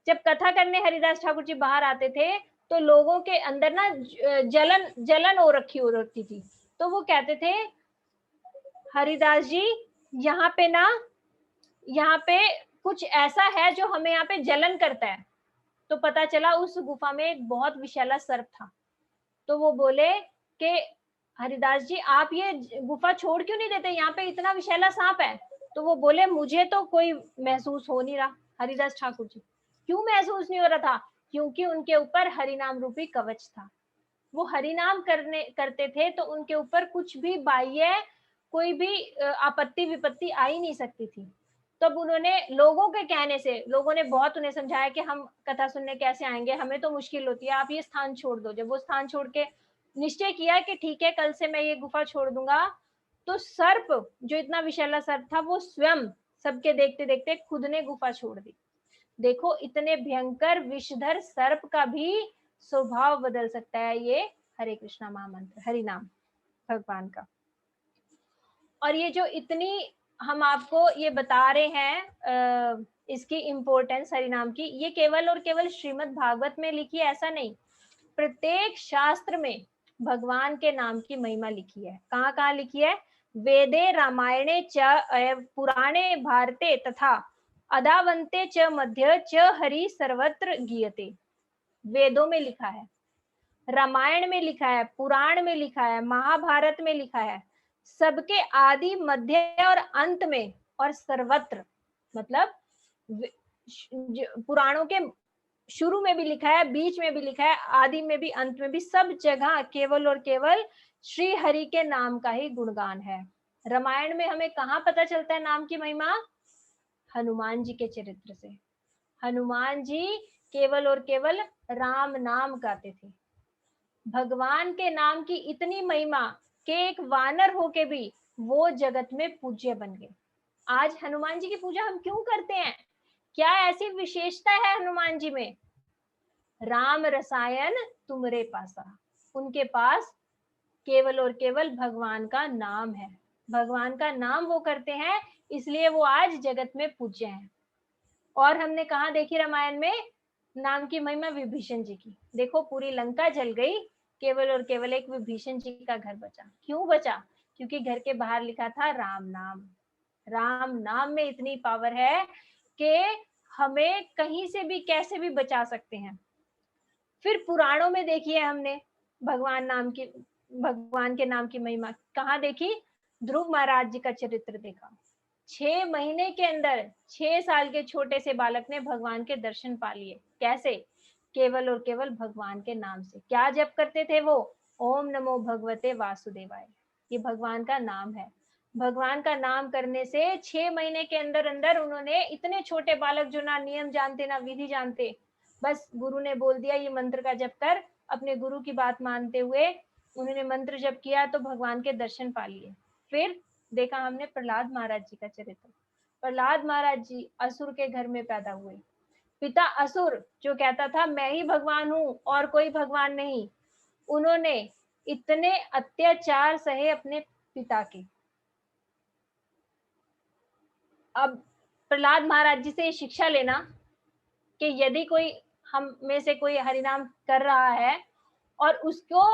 जब कथा करने हरिदास ठाकुर जी बाहर आते थे तो लोगों के अंदर ना जलन हो रखी होती थी। तो वो कहते थे हरिदास जी यहाँ पे ना, यहाँ पे कुछ ऐसा है जो हमें यहाँ पे जलन करता है। तो पता चला उस गुफा में एक बहुत विषैला सर्प था। तो वो बोले कि हरिदास जी आप ये गुफा छोड़ क्यों नहीं देते, यहाँ पे इतना विषैला सांप है। तो वो बोले मुझे तो कोई महसूस हो नहीं रहा। हरिदास ठाकुर जी क्यों महसूस नहीं हो रहा था, क्योंकि उनके ऊपर हरिनाम रूपी कवच था। वो हरिनाम करते थे तो उनके ऊपर कुछ भी बाह्य कोई भी आपत्ति विपत्ति आ ही नहीं सकती थी। तब उन्होंने लोगों के कहने से, लोगों ने बहुत उन्हें समझाया कि हम कथा सुनने कैसे आएंगे, हमें तो मुश्किल होती है, आप ये स्थान छोड़ दो। जब वो स्थान छोड़ के निश्चय किया कि ठीक है कल से मैं ये गुफा छोड़ दूंगा, तो सर्प जो इतना विषैला सर्प था वो स्वयं सबके देखते देखते खुद ने गुफा छोड़ दी। देखो इतने भयंकर विषधर सर्प का भी स्वभाव बदल सकता है ये हरे कृष्णा महामंत्र, हरि नाम भगवान का। और ये जो इतनी हम आपको ये बता रहे हैं इसकी इम्पोर्टेंस हरिनाम की, ये केवल और केवल श्रीमद् भागवत में लिखी है ऐसा नहीं, प्रत्येक शास्त्र में भगवान के नाम की महिमा लिखी है। कहाँ कहाँ लिखी है, वेदे रामायणे च पुराणे भारते तथा अदावंते च मध्य च हरि सर्वत्र गीयते। वेदों में लिखा है, रामायण में लिखा है, पुराण में लिखा है, महाभारत में लिखा है, सबके आदि मध्य और अंत में और सर्वत्र, मतलब पुराणों के शुरू में भी लिखा है, बीच में भी लिखा है, आदि में भी, अंत में भी, सब जगह केवल और केवल श्री हरि के नाम का ही गुणगान है। रामायण में हमें कहाँ पता चलता है नाम की महिमा? हनुमान जी के चरित्र से। हनुमान जी केवल और केवल राम नाम गाते थे। भगवान के नाम की इतनी महिमा कि एक वानर होके भी वो जगत में पूज्य बन गए। आज हनुमान जी की पूजा हम क्यों करते हैं? क्या ऐसी विशेषता है हनुमान जी में? राम रसायन तुमरे पासा, उनके पास केवल और केवल भगवान का नाम है। भगवान का नाम वो करते हैं, इसलिए वो आज जगत में पूज्य हैं। और हमने कहा देखी रामायण में नाम की महिमा विभीषण जी की। देखो पूरी लंका जल गई, केवल और केवल एक विभीषण जी का घर बचा। क्यों बचा? क्योंकि घर के बाहर लिखा था राम नाम। राम नाम में इतनी पावर है कि हमें कहीं से भी कैसे भी बचा सकते हैं। फिर पुराणों में देखिए हमने भगवान के नाम की महिमा कहाँ देखी? ध्रुव महाराज जी का चरित्र देखा। 6 महीने के अंदर 6 साल के छोटे से बालक ने भगवान के दर्शन पा लिए। कैसे? केवल और केवल भगवान के नाम से। क्या जप करते थे वो? ओम नमो भगवते वासुदेवाय। ये भगवान का नाम है। भगवान का नाम करने से 6 महीने के अंदर अंदर उन्होंने, इतने छोटे बालक जो ना नियम जानते ना विधि जानते, बस गुरु ने बोल दिया ये मंत्र का जप कर, अपने गुरु की बात मानते हुए उन्होंने मंत्र जप किया तो भगवान के दर्शन पा लिए। फिर देखा हमने प्रहलाद महाराज जी का चरित्र। प्रहलाद महाराज जी असुर के घर में पैदा हुए। पिता असुर जो कहता था मैं ही भगवान हूं और कोई भगवान नहीं, उन्होंने इतने अत्याचार सहे अपने पिता के। अब प्रहलाद महाराज जी से शिक्षा लेना कि यदि कोई हम में से कोई हरिनाम कर रहा है और उसको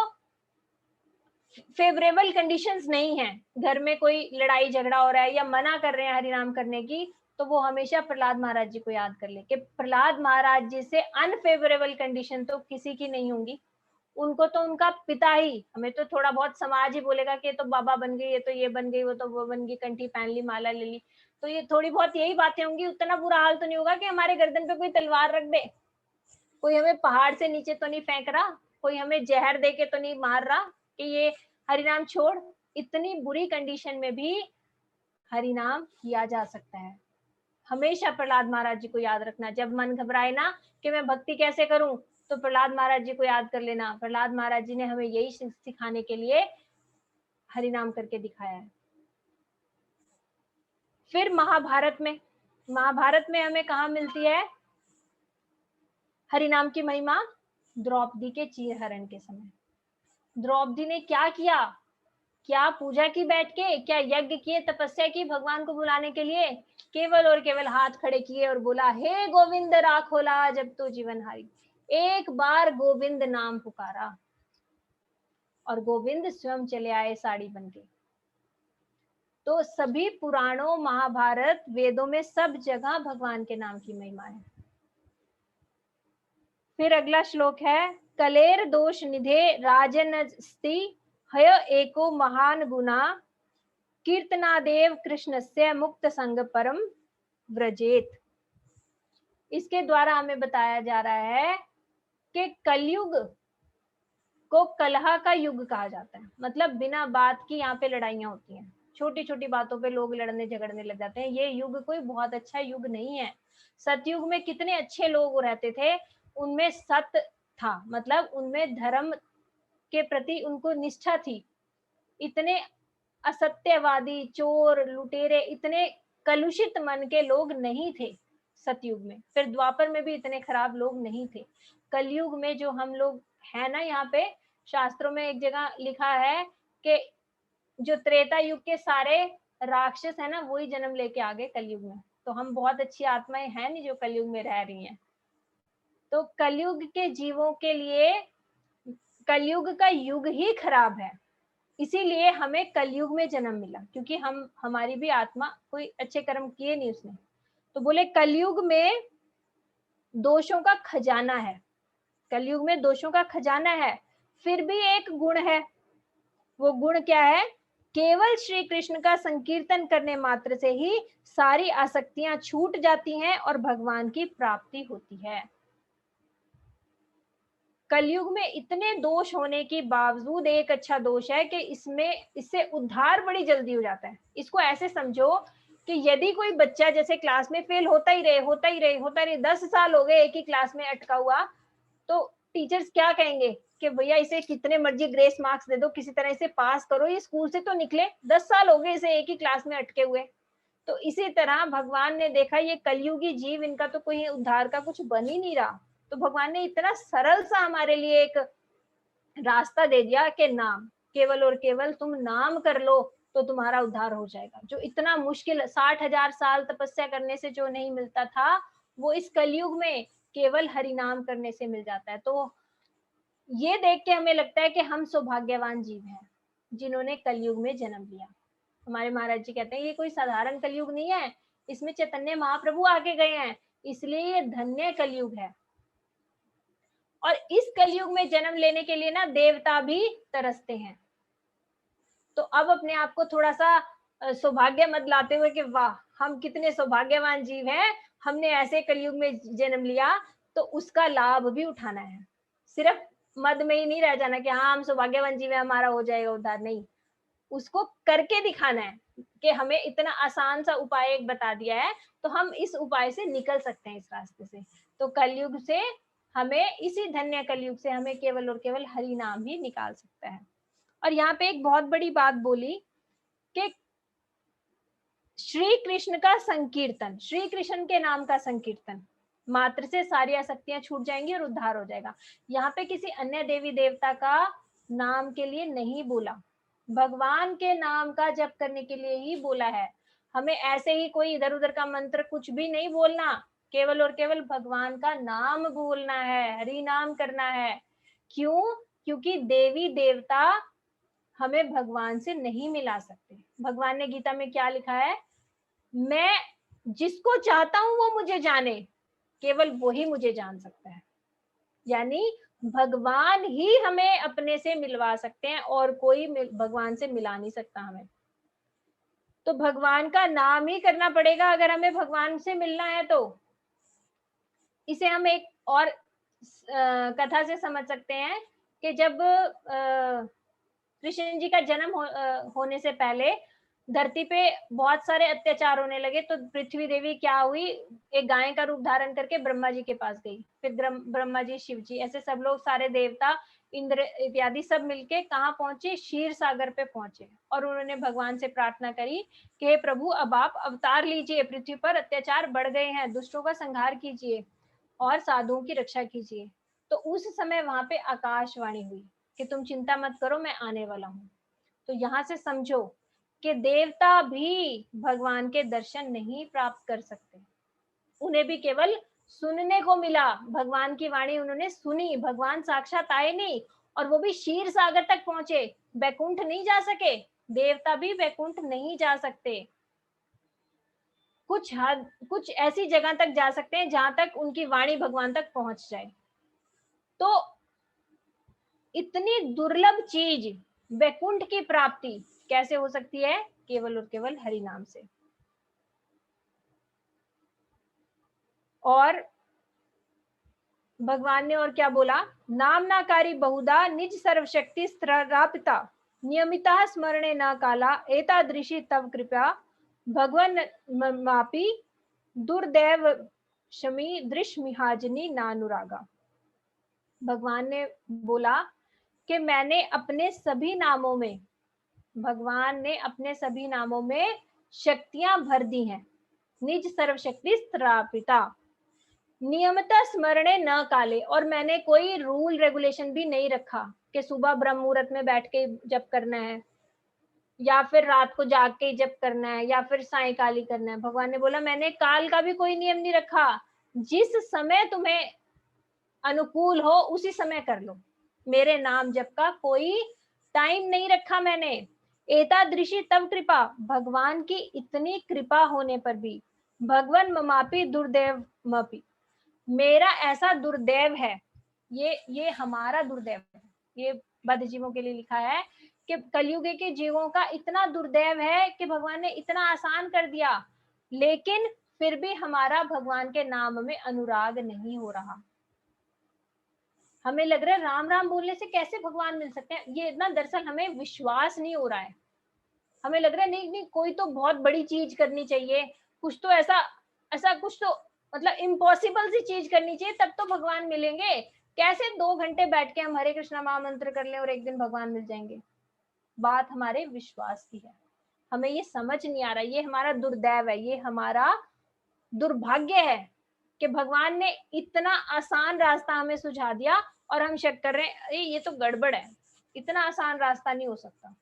फेवरेबल कंडीशंस नहीं है, घर में कोई लड़ाई झगड़ा हो रहा है या मना कर रहे हैं हरिनाम करने की, तो वो हमेशा प्रहलाद महाराज जी को याद कर ले कि प्रहलाद महाराज जी से अनफेवरेबल कंडीशन तो किसी की नहीं होंगी। उनको तो उनका पिता ही, हमें तो थोड़ा बहुत समाज ही बोलेगा कि ये तो बाबा बन गई, ये तो ये बन गई, वो तो वो बन गई, कंठी पहन ली, माला ले ली, तो ये थोड़ी बहुत यही बातें होंगी। उतना बुरा हाल तो नहीं होगा कि हमारे गर्दन पे कोई तलवार रख दे, कोई हमें पहाड़ से नीचे तो नहीं फेंक रहा, कोई हमें जहर दे के तो नहीं मार रहा कि ये हरिनाम छोड़। इतनी बुरी कंडीशन में भी हरिनाम किया जा सकता है। हमेशा प्रहलाद महाराज जी को याद रखना। जब मन घबराए ना कि मैं भक्ति कैसे करूं, तो प्रहलाद महाराज जी को याद कर लेना। प्रहलाद महाराज जी ने हमें यही सिखाने के लिए हरिनाम करके दिखाया है। फिर महाभारत में हमें कहा मिलती है हरिनाम की महिमा? द्रौपदी के चीरहरण के समय द्रौपदी ने क्या किया? क्या पूजा की बैठ के, क्या यज्ञ किए, तपस्या की भगवान को बुलाने के लिए? केवल और केवल हाथ खड़े किए और बोला हे गोविंद राखोला जब तो जीवनहारी। एक बार गोविंद नाम पुकारा और गोविंद स्वयं चले आए साड़ी बनके। तो सभी पुराणों, महाभारत, वेदों में सब जगह भगवान के नाम की महिमा है। फिर अगला श्लोक है कलेर दोष निधे राजनस्ति हय एको महान गुना कीर्तनादेव कृष्णस्य मुक्त संग परम व्रजेत। इसके द्वारा हमें बताया जा रहा है कि कलयुग को कलह का युग कहा जाता है। मतलब बिना बात की यहाँ पे लड़ाइयां होती हैं, छोटी छोटी बातों पे लोग लड़ने झगड़ने लग जाते हैं। ये युग कोई बहुत अच्छा युग नहीं है। सतयुग में कितने अच्छे लोग रहते थे, उनमें सत्य था, मतलब उनमें धर्म के प्रति उनको निष्ठा थी। इतने असत्यवादी, चोर, लुटेरे, इतने कलुषित मन के लोग नहीं थे सतयुग में। फिर द्वापर में भी इतने खराब लोग नहीं थे। कलयुग में जो हम लोग है ना, यहाँ पे शास्त्रों में एक जगह लिखा है कि जो त्रेता युग के सारे राक्षस है ना, वही जन्म लेके आ गए कलयुग में। तो हम बहुत अच्छी आत्माएं हैं नहीं जो कलयुग में रह रही हैं। तो कलयुग के जीवों के लिए कलयुग का युग ही खराब है, इसीलिए हमें कलयुग में जन्म मिला, क्योंकि हमारी भी आत्मा कोई अच्छे कर्म किए नहीं उसने। तो बोले कलयुग में दोषों का खजाना है, कलयुग में दोषों का खजाना है। फिर भी एक गुण है, वो गुण क्या है? केवल श्री कृष्ण का संकीर्तन करने मात्र से ही सारी आसक्तियां छूट जाती हैं और भगवान की प्राप्ति होती है। कलयुग में इतने दोष होने के बावजूद एक अच्छा दोष है कि इससे उद्धार बड़ी जल्दी हो जाता है। इसको ऐसे समझो कि यदि कोई बच्चा जैसे क्लास में फेल होता ही रहे 10 साल हो गए एक ही क्लास में अटका हुआ, तो टीचर्स क्या कहेंगे कि भैया इसे कितने मर्जी ग्रेस मार्क्स दे दो, किसी तरह इसे पास करो, ये स्कूल से तो निकले, 10 साल हो गए इसे एक ही क्लास में अटके हुए। तो इसी तरह भगवान ने देखा ये कलयुगी जीव, इनका तो कोई उद्धार का कुछ बन ही नहीं रहा, तो भगवान ने इतना सरल सा हमारे लिए एक रास्ता दे दिया कि नाम, केवल और केवल तुम नाम कर लो तो तुम्हारा उद्धार हो जाएगा। जो इतना मुश्किल 60,000 साल तपस्या करने से जो नहीं मिलता था, वो इस कलयुग में केवल हरि नाम करने से मिल जाता है। तो ये देख के हमें लगता है कि हम सौभाग्यवान जीव हैं जिन्होंने कलयुग में जन्म लिया। हमारे महाराज जी कहते हैं ये कोई साधारण कलयुग नहीं है, इसमें चैतन्य महाप्रभु आके गए हैं, इसलिए ये धन्य कलयुग है। और इस कलयुग में जन्म लेने के लिए ना देवता भी तरसते हैं। तो अब अपने आप को थोड़ा सा सौभाग्य मत लाते हुए कि वाह हम कितने सौभाग्यवान जीव हैं, हमने ऐसे कलयुग में जन्म लिया, तो उसका लाभ भी उठाना है। सिर्फ मद में ही नहीं रह जाना कि हाँ हम सौभाग्यवान जीव है हमारा हो जाएगा उद्धार, नहीं, उसको करके दिखाना है कि हमें इतना आसान सा उपाय एक बता दिया है, तो हम इस उपाय से निकल सकते हैं, इस रास्ते से। तो कलयुग से हमें, इसी धन्य कलयुग से हमें केवल और केवल हरि नाम ही निकाल सकता है। और यहाँ पे एक बहुत बड़ी बात बोली कि श्री कृष्ण का संकीर्तन, श्री कृष्ण के नाम का संकीर्तन मात्र से सारी आसक्तियां छूट जाएंगी और उद्धार हो जाएगा। यहाँ पे किसी अन्य देवी देवता का नाम के लिए नहीं बोला, भगवान के नाम का जप करने के लिए ही बोला है। हमें ऐसे ही कोई इधर उधर का मंत्र कुछ भी नहीं बोलना, केवल और केवल भगवान का नाम बोलना है, हरि नाम करना है। क्यों? क्योंकि देवी देवता हमें भगवान से नहीं मिला सकते। भगवान ने गीता में क्या लिखा है? मैं जिसको चाहता हूं वो मुझे जाने, केवल वही मुझे जान सकता है। यानी भगवान ही हमें अपने से मिलवा सकते हैं और कोई भगवान से मिला नहीं सकता हमें। तो भगवान का नाम ही करना पड़ेगा अगर हमें भगवान से मिलना है। तो इसे हम एक और कथा से समझ सकते हैं कि जब कृष्ण जी का जन्म होने से पहले धरती पे बहुत सारे अत्याचार होने लगे, तो पृथ्वी देवी क्या हुई, एक गाय का रूप धारण करके ब्रह्मा जी के पास गई। फिर ब्रह्मा जी, शिव जी, ऐसे सब लोग, सारे देवता, इंद्र इत्यादि सब मिलके कहाँ पहुंचे? क्षीर सागर पे पहुंचे। और उन्होंने भगवान से प्रार्थना करी कि हे प्रभु अब आप अवतार लीजिए, पृथ्वी पर अत्याचार बढ़ गए हैं, दुष्टों का संहार कीजिए और साधुओं की रक्षा कीजिए। तो उस समय वहां पे आकाशवाणी हुई कि तुम चिंता मत करो, मैं आने वाला हूँ। तो यहाँ से समझो कि देवता भी भगवान के दर्शन नहीं प्राप्त कर सकते, उन्हें भी केवल सुनने को मिला, भगवान की वाणी उन्होंने सुनी, भगवान साक्षात आए नहीं, और वो भी क्षीर सागर तक पहुंचे, बैकुंठ नहीं जा सके। देवता भी बैकुंठ नहीं जा सकते, कुछ ऐसी जगह तक जा सकते हैं जहां तक उनकी वाणी भगवान तक पहुंच जाए। तो इतनी दुर्लभ चीज वैकुंठ की प्राप्ति कैसे हो सकती है? केवल और केवल हरि नाम से। और भगवान ने और क्या बोला? नाम नाकारी बहुधा निज सर्वशक्ति स्त्रापिता नियमिता स्मरणे न काला एतादृशी तव कृपा भगवन मापी दुर्दैव शमी दृश्मिहाजनी नानुरागा। भगवान ने बोला कि मैंने अपने सभी नामों में, भगवान ने अपने सभी नामों में शक्तियां भर दी हैं। निज सर्वशक्ति स्थापिता नियमता स्मरणे न काले, और मैंने कोई रूल रेगुलेशन भी नहीं रखा कि सुबह ब्रह्म मुहूर्त में बैठ के जप करना है या फिर रात को जाग के जप करना है या फिर सायकाली करना है। भगवान ने बोला मैंने काल का भी कोई नियम नहीं रखा, जिस समय तुम्हें अनुकूल हो उसी समय कर लो, मेरे नाम जप का कोई टाइम नहीं रखा मैंने। एतादृशी तव कृपा, भगवान की इतनी कृपा होने पर भी भगवान ममापी दुर्दैव मापी, मेरा ऐसा दुर्दैव है, ये हमारा दुर्दैव है, ये बद्ध जीवों के लिए लिखा है कि कलयुग के जीवों का इतना दुर्दैव है कि भगवान ने इतना आसान कर दिया, लेकिन फिर भी हमारा भगवान के नाम में अनुराग नहीं हो रहा। हमें लग रहा है राम राम बोलने से कैसे भगवान मिल सकते हैं, ये इतना दरअसल हमें विश्वास नहीं हो रहा है। हमें लग रहा है नहीं नहीं, कोई तो बहुत बड़ी चीज करनी चाहिए, कुछ तो ऐसा ऐसा कुछ तो मतलब इम्पॉसिबल सी चीज करनी चाहिए, तब तो भगवान मिलेंगे। कैसे 2 घंटे बैठ के हम हरे कृष्णा महामंत्र कर लें और एक दिन भगवान मिल जाएंगे? बात हमारे विश्वास की है। हमें ये समझ नहीं आ रहा, ये हमारा दुर्दैव है, ये हमारा दुर्भाग्य है कि भगवान ने इतना आसान रास्ता हमें सुझा दिया और हम शक कर रहे हैं अरे ये तो गड़बड़ है, इतना आसान रास्ता नहीं हो सकता।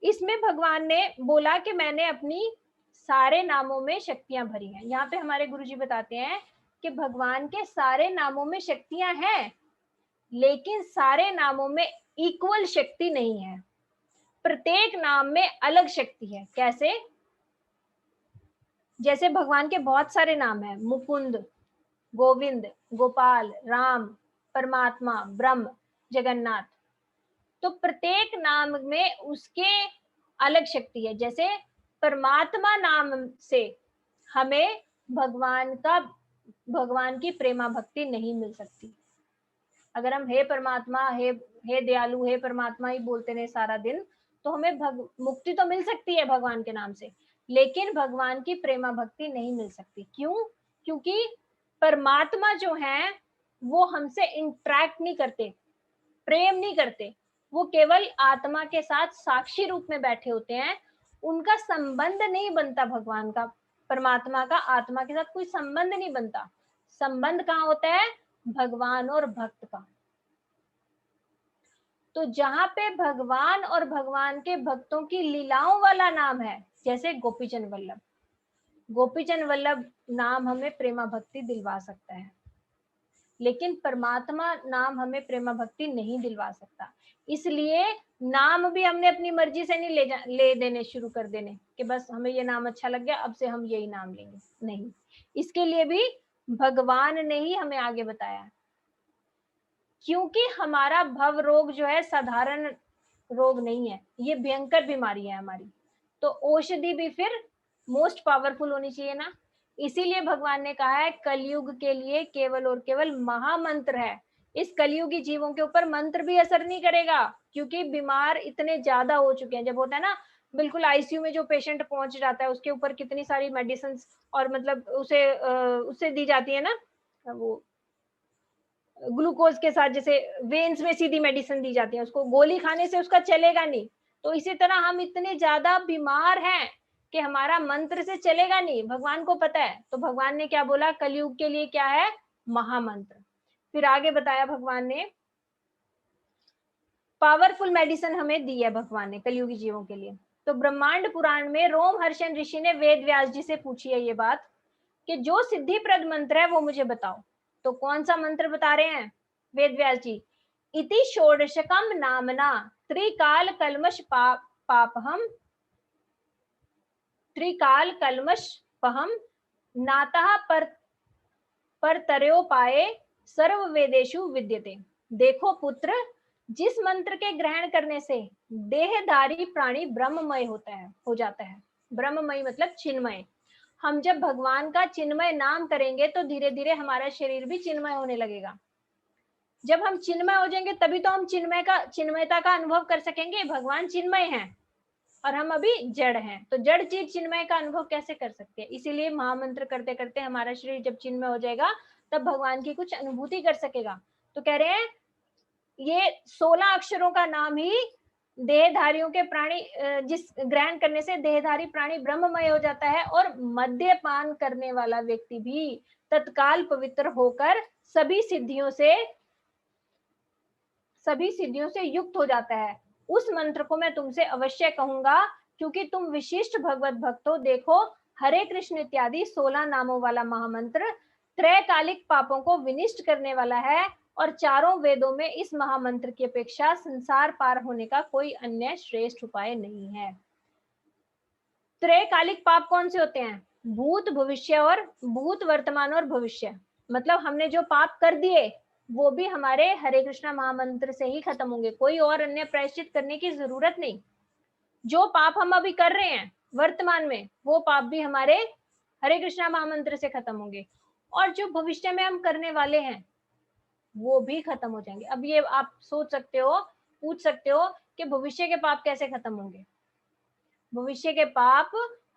इसमें भगवान ने बोला कि मैंने अपनी सारे नामों में शक्तियां भरी हैं। यहाँ पे हमारे गुरुजी बताते हैं कि भगवान के सारे नामों में शक्तियां हैं, लेकिन सारे नामों में इक्वल शक्ति नहीं है। प्रत्येक नाम में अलग शक्ति है। कैसे? जैसे भगवान के बहुत सारे नाम हैं, मुकुंद, गोविंद, गोपाल, राम, परमात्मा, ब्रह्म, जगन्नाथ। तो प्रत्येक नाम में उसके अलग शक्ति है। जैसे परमात्मा नाम से हमें भगवान की प्रेमा भक्ति नहीं मिल सकती। अगर हम हे परमात्मा, हे दयालु, हे परमात्मा ही बोलते रहे सारा दिन, तो हमें मुक्ति तो मिल सकती है भगवान के नाम से, लेकिन भगवान की प्रेमा भक्ति नहीं मिल सकती। क्यों? क्योंकि परमात्मा जो है वो हमसे इंटरेक्ट नहीं करते, प्रेम नहीं करते, वो केवल आत्मा के साथ साक्षी रूप में बैठे होते हैं। उनका संबंध नहीं बनता, भगवान का, परमात्मा का आत्मा के साथ कोई संबंध नहीं बनता। संबंध कहाँ होता है? भगवान और भक्त का। तो जहां पे भगवान और भगवान के भक्तों की लीलाओं वाला नाम है, जैसे गोपीचंद वल्लभ, गोपीचंद वल्लभ नाम हमें प्रेमा भक्ति दिलवा सकता है, लेकिन परमात्मा नाम हमें प्रेमा भक्ति नहीं दिलवा सकता। इसलिए नाम भी हमने अपनी मर्जी से नहीं ले देने शुरू कर देने कि बस हमें ये नाम अच्छा लग गया, अब से हम यही नाम लेंगे। नहीं, इसके लिए भी भगवान ने ही हमें आगे बताया। क्योंकि हमारा भव रोग जो है साधारण रोग नहीं है, ये भयंकर बीमारी है हमारी, तो औषधि भी फिर मोस्ट पावरफुल होनी चाहिए ना। इसीलिए भगवान ने कहा है कलयुग के लिए केवल और केवल महामंत्र है। इस कलयुगी जीवों के ऊपर मंत्र भी असर नहीं करेगा, क्योंकि बीमार इतने ज्यादा हो चुके हैं। जब होता है ना बिल्कुल आईसीयू में जो पेशेंट पहुंच जाता है, उसके ऊपर कितनी सारी मेडिसिन और मतलब उसे दी जाती है ना, वो ग्लूकोज के साथ, जैसे वेन्स में सीधी मेडिसिन दी जाती है, उसको गोली खाने से उसका चलेगा नहीं। तो इसी तरह हम इतने ज्यादा बीमार हैं कि हमारा मंत्र से चलेगा नहीं, भगवान को पता है। तो भगवान ने क्या बोला? कलयुग के लिए क्या है? महामंत्र। फिर आगे बताया भगवान ने, पावरफुल मेडिसिन हमें दी है भगवान ने कलयुगी जीवों के लिए। तो ब्रह्मांड पुराण में रोमहर्षण ऋषि ने वेद व्यास जी से पूछी है ये बात कि जो सिद्धि प्रद मंत्र है वो मुझे बताओ। तो कौन सा मंत्र बता रहे हैं वेद व्यास जी? इति षोडशकम नामना त्रिकाल कलमश पापहम, त्रिकाल कलमश पहम नातः पर तरयोपाये सर्व वेदेशु विद्यते। देखो पुत्र, जिस मंत्र के ग्रहण करने से देहधारी प्राणी ब्रह्ममय होता है, हो जाता है। ब्रह्ममय मतलब चिन्मय। हम जब भगवान का चिन्मय नाम करेंगे तो धीरे धीरे हमारा शरीर भी चिन्मय होने लगेगा। जब हम चिन्मय हो जाएंगे तभी तो हम चिन्मयता का अनुभव कर सकेंगे। भगवान चिन्मय हैं और हम अभी जड़ हैं, तो जड़ चीज चिन्मय का अनुभव कैसे कर सकते हैं? इसीलिए महामंत्र करते करते हमारा शरीर जब चिन्मय हो जाएगा तब भगवान की कुछ अनुभूति कर सकेगा। तो कह रहे हैं ये 16 अक्षरों का नाम ही देहधारियों के प्राणी, जिस ग्रहण करने से देहधारी प्राणी ब्रह्ममय हो जाता है, और मद्यपान करने वाला व्यक्ति भी तत्काल पवित्र होकर सभी सिद्धियों से युक्त हो जाता है। उस मंत्र को मैं तुमसे अवश्य कहूंगा, क्योंकि तुम विशिष्ट भगवत भक्त हो। देखो, हरे कृष्ण इत्यादि 16 नामों वाला महामंत्र त्रैकालिक पापों को विनिष्ट करने वाला है, और चारों वेदों में इस महामंत्र की अपेक्षा संसार पार होने का कोई अन्य श्रेष्ठ उपाय नहीं है। त्रैकालिक पाप कौन से होते हैं? भूत, भविष्य और भूत, वर्तमान और भविष्य। मतलब हमने जो पाप कर दिए वो भी हमारे हरे कृष्णा महामंत्र से ही खत्म होंगे। कोई और अन्य प्रायश्चित करने की जरूरत नहीं। जो पाप हम अभी कर रहे हैं वर्तमान में, वो पाप भी हमारे हरे कृष्णा महामंत्र से खत्म होंगे, और जो भविष्य में हम करने वाले हैं वो भी खत्म हो जाएंगे। अब ये आप सोच सकते हो, पूछ सकते हो कि भविष्य के पाप कैसे खत्म होंगे। भविष्य के पाप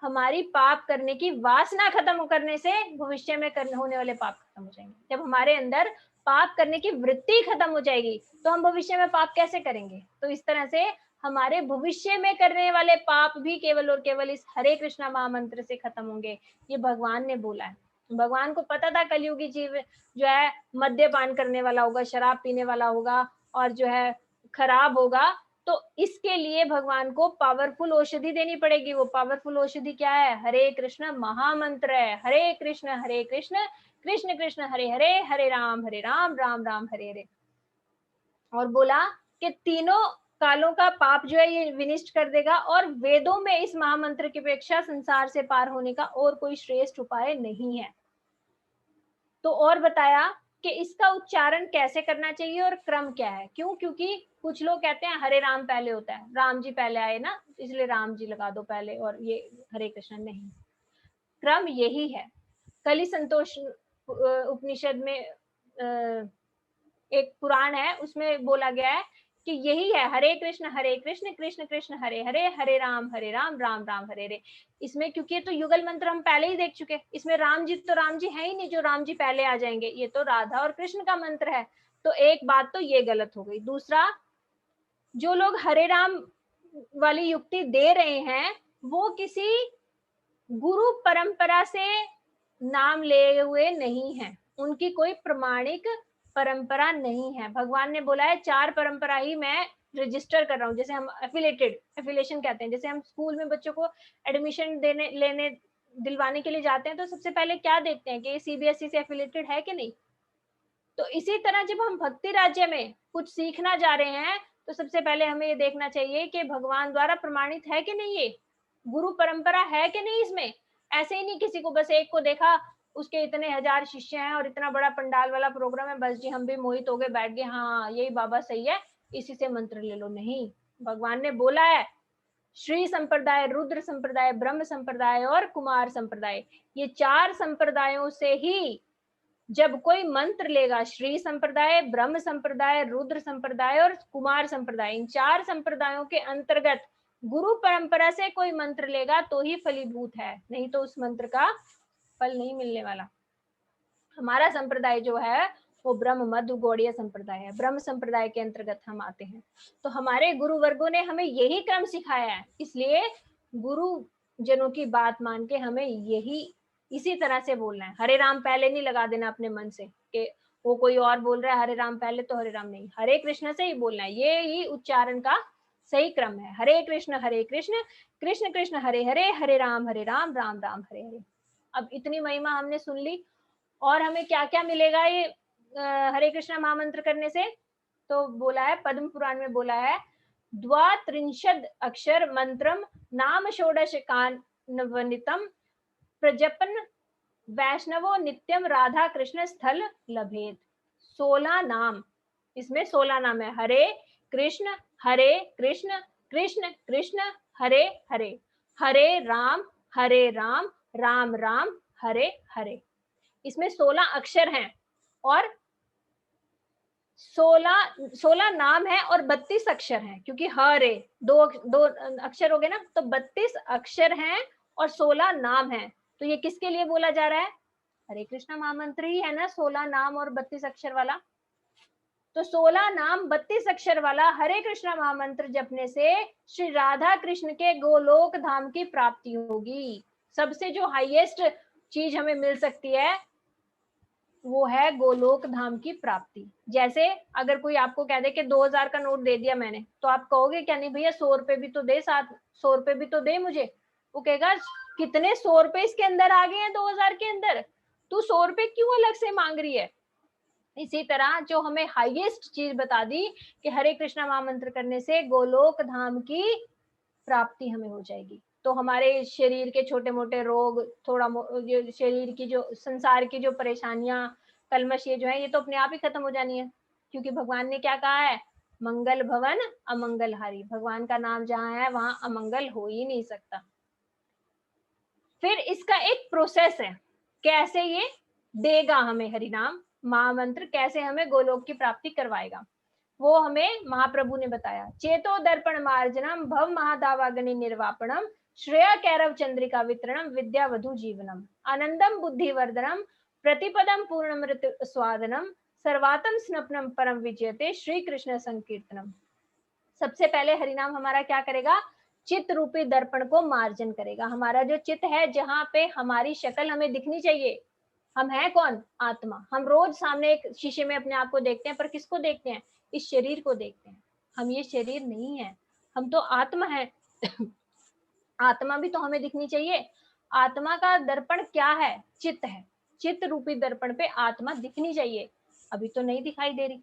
हमारी पाप करने की वासना खत्म करने से भविष्य में करने होने वाले पाप खत्म हो जाएंगे। जब हमारे अंदर पाप करने की वृत्ति खत्म हो जाएगी तो हम भविष्य में पाप कैसे करेंगे। तो इस तरह से हमारे भविष्य में करने वाले पाप भी केवल और केवल इस हरे कृष्णा महामंत्र से खत्म होंगे। ये भगवान ने बोला है। भगवान को पता था कलयुगी जीव जो है मद्यपान करने वाला होगा, शराब पीने वाला होगा और जो है खराब होगा, तो इसके लिए भगवान को पावरफुल औषधि देनी पड़ेगी। वो पावरफुल औषधि क्या है? हरे कृष्ण महामंत्र है। हरे कृष्ण कृष्ण कृष्ण हरे हरे, हरे राम राम राम हरे हरे। और बोला कि तीनों कालों का पाप जो है ये विनिष्ट कर देगा, और वेदों में इस महामंत्र की अपेक्षा संसार से पार होने का और कोई श्रेष्ठ उपाय नहीं है। तो और बताया कि इसका उच्चारण कैसे करना चाहिए और क्रम क्या है। क्यों? क्योंकि कुछ लोग कहते हैं हरे राम पहले होता है, राम जी पहले आए ना, इसलिए राम जी लगा दो पहले और ये हरे कृष्ण। नहीं, क्रम यही है। कलि संतोष उपनिषद में एक पुराण है, उसमें बोला गया है कि यही है हरे कृष्ण कृष्ण कृष्ण हरे हरे, हरे राम राम राम हरे हरे। इसमें क्योंकि तो युगल मंत्र हम पहले ही देख चुके, इसमें राम जी है ही नहीं जो राम जी पहले आ जाएंगे। ये तो राधा और कृष्ण का मंत्र है। तो एक बात तो ये गलत हो गई। दूसरा, जो लोग हरे राम वाली युक्ति दे रहे हैं वो किसी गुरु परंपरा से नाम ले हुए नहीं है, उनकी कोई प्रमाणिक परंपरा नहीं है। भगवान ने बोला है 4 परंपरा ही मैं रजिस्टर कर रहा हूँ। जैसे हम एफिलेशन कहते हैं, जैसे हम स्कूल में बच्चों को एडमिशन देने लेने दिलवाने के लिए जाते हैं तो सबसे पहले क्या देखते हैं कि सीबीएसई से एफिलेटेड है कि नहीं। तो इसी तरह जब हम भक्ति राज्य में कुछ सीखना जा रहे हैं तो सबसे पहले हमें ये देखना चाहिए कि भगवान द्वारा प्रमाणित है कि नहीं, ये गुरु परंपरा है कि नहीं इसमें। ऐसे ही नहीं किसी को बस एक को देखा, उसके इतने हजार शिष्य हैं और इतना बड़ा पंडाल वाला प्रोग्राम है, बस जी हम भी मोहित हो गए, बैठ गए, हाँ यही बाबा सही है, इसी से मंत्र ले लो। नहीं, भगवान ने बोला है श्री संप्रदाय, रुद्र संप्रदाय, ब्रह्म संप्रदाय और कुमार संप्रदाय, ये 4 संप्रदायों से ही जब कोई मंत्र लेगा, श्री संप्रदाय, ब्रह्म संप्रदाय, रुद्र संप्रदाय और कुमार संप्रदाय, इन 4 संप्रदायों के अंतर्गत गुरु परंपरा से कोई मंत्र लेगा तो ही फलीभूत है, नहीं तो उस मंत्र का फल नहीं मिलने वाला। हमारा संप्रदाय जो है वो ब्रह्म मध्य गौड़ीय संप्रदाय है, ब्रह्म संप्रदाय के अंतर्गत हम आते हैं। तो हमारे गुरु वर्गों ने हमें यही क्रम सिखाया है, इसलिए गुरु जनों की बात मान के हमें यही इसी तरह से बोलना है। हरे राम पहले नहीं लगा देना अपने मन से कि वो कोई और बोल रहा है हरे राम पहले, तो हरे राम नहीं, हरे कृष्ण से ही बोलना है। ये ही उच्चारण का सही क्रम है। हरे कृष्ण कृष्ण कृष्ण हरे हरे, हरे राम राम राम हरे हरे। अब इतनी महिमा हमने सुन ली, और हमें क्या क्या मिलेगा ये हरे कृष्णा महामंत्र करने से। तो बोला है, पद्म पुराण में बोला है, द्वात्रिंशद अक्षर मंत्रम नाम षोडश कान्वनितम प्रजपन वैष्णवो नित्यम राधा कृष्ण स्थल लभेत। 16 नाम, इसमें 16 नाम है। हरे कृष्ण कृष्ण कृष्ण हरे हरे, हरे राम राम राम हरे हरे। इसमें 16 अक्षर हैं और 16 नाम है और 32 अक्षर हैं, क्योंकि हरे दो अक्षर हो गए ना, तो 32 अक्षर हैं और 16 नाम हैं। तो ये किसके लिए बोला जा रहा है? हरे कृष्णा महामंत्र ही है ना 16 नाम और 32 अक्षर वाला। तो 16 नाम 32 अक्षर वाला हरे कृष्णा महामंत्र जपने से श्री राधा कृष्ण के गोलोक धाम की प्राप्ति होगी। सबसे जो हाईएस्ट चीज हमें मिल सकती है वो है गोलोक धाम की प्राप्ति। जैसे अगर कोई आपको कह दे कि 2000 का नोट दे दिया मैंने, तो आप कहोगे क्या? नहीं भैया 100 रुपए भी तो दे, साथ 100 रुपए भी तो दे मुझे। वो कहेगा कितने 100 रुपए इसके अंदर आ गए हैं 2000 के अंदर, तू 100 रुपए क्यों अलग से मांग रही है। इसी तरह जो हमें हाईएस्ट चीज बता दी कि हरे कृष्णा महामंत्र करने से गोलोक धाम की प्राप्ति हमें हो जाएगी। तो हमारे शरीर के छोटे मोटे रोग, थोड़ा शरीर की जो संसार की जो परेशानियां, कलमश ये जो है ये तो अपने आप ही खत्म हो जानी है, क्योंकि भगवान ने क्या कहा है, मंगल भवन अमंगल हारी। भगवान का नाम जहाँ है वहां अमंगल हो ही नहीं सकता। फिर इसका एक प्रोसेस है, कैसे ये देगा हमें हरिनाम महामंत्र, कैसे हमें गोलोक की प्राप्ति करवाएगा, वो हमें महाप्रभु ने बताया। चेतो दर्पण मार्जनम भव महादावाग्नि निर्वापणम श्रेया कैरव चंद्रिका वितरणम विद्या वधु जीवनम आनंदम बुद्धिवर्धनम प्रतिपदम पूर्णमृत स्वादनम सर्वातम स्नपनम परम विजयते श्री कृष्ण संकीर्तनम। सबसे पहले हरिनाम हमारा क्या करेगा, चित्त रूपी दर्पण को मार्जन करेगा। हमारा जो चित्त है, जहां पे हमारी शक्ल हमें दिखनी चाहिए, हम हैं कौन, आत्मा। हम रोज सामने एक शीशे में अपने आप को देखते हैं, पर किसको देखते हैं, इस शरीर को देखते हैं। हम ये शरीर नहीं है, हम तो आत्मा है। आत्मा भी तो हमें दिखनी चाहिए। आत्मा का दर्पण क्या है, चित्त है। चित्त रूपी दर्पण पे आत्मा दिखनी चाहिए, अभी तो नहीं दिखाई दे रही।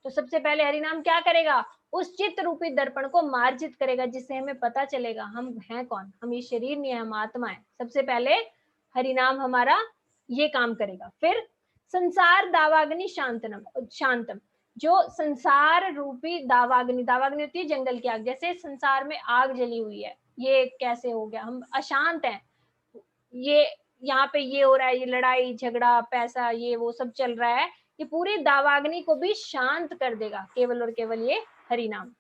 तो सबसे पहले हरिनाम क्या करेगा, उस चित्त रूपी दर्पण को मार्जित करेगा, जिससे हमें पता चलेगा हम हैं कौन, हम ये शरीर नहीं है, हम आत्मा है। सबसे पहले हरिनाम हमारा ये काम करेगा। फिर संसार दावाग्नि शांतम, जो संसार रूपी दावाग्नि, दावाग्नि होती है जंगल की आग, जैसे संसार में आग जली हुई है, ये कैसे हो गया, हम अशांत हैं, ये यहाँ पे ये हो रहा है, ये लड़ाई झगड़ा पैसा ये वो सब चल रहा है, ये पूरी दावाग्नि को भी शांत कर देगा केवल और केवल ये हरिनाम।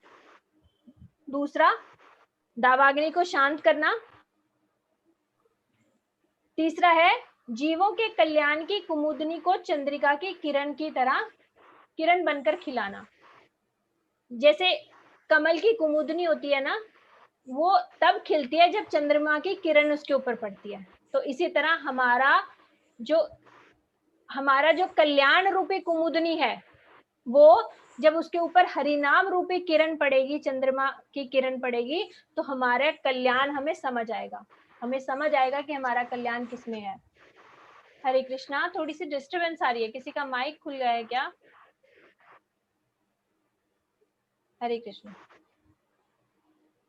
दूसरा, दावाग्नि को शांत करना। तीसरा है जीवों के कल्याण की कुमुदनी को चंद्रिका की किरण की तरह, किरण बनकर खिलाना। जैसे कमल की कुमुदनी होती है ना, वो तब खिलती है जब चंद्रमा की किरण उसके ऊपर पड़ती है। तो इसी तरह हमारा जो कल्याण रूपी कुमुदनी है, वो जब उसके ऊपर हरिनाम रूपी किरण पड़ेगी, चंद्रमा की किरण पड़ेगी, तो हमारा कल्याण हमें समझ आएगा। हमें समझ आएगा कि हमारा कल्याण किसमें है। हरे कृष्णा, थोड़ी सी डिस्टरबेंस आ रही है, किसी का माइक खुल गया है क्या? हरे कृष्ण।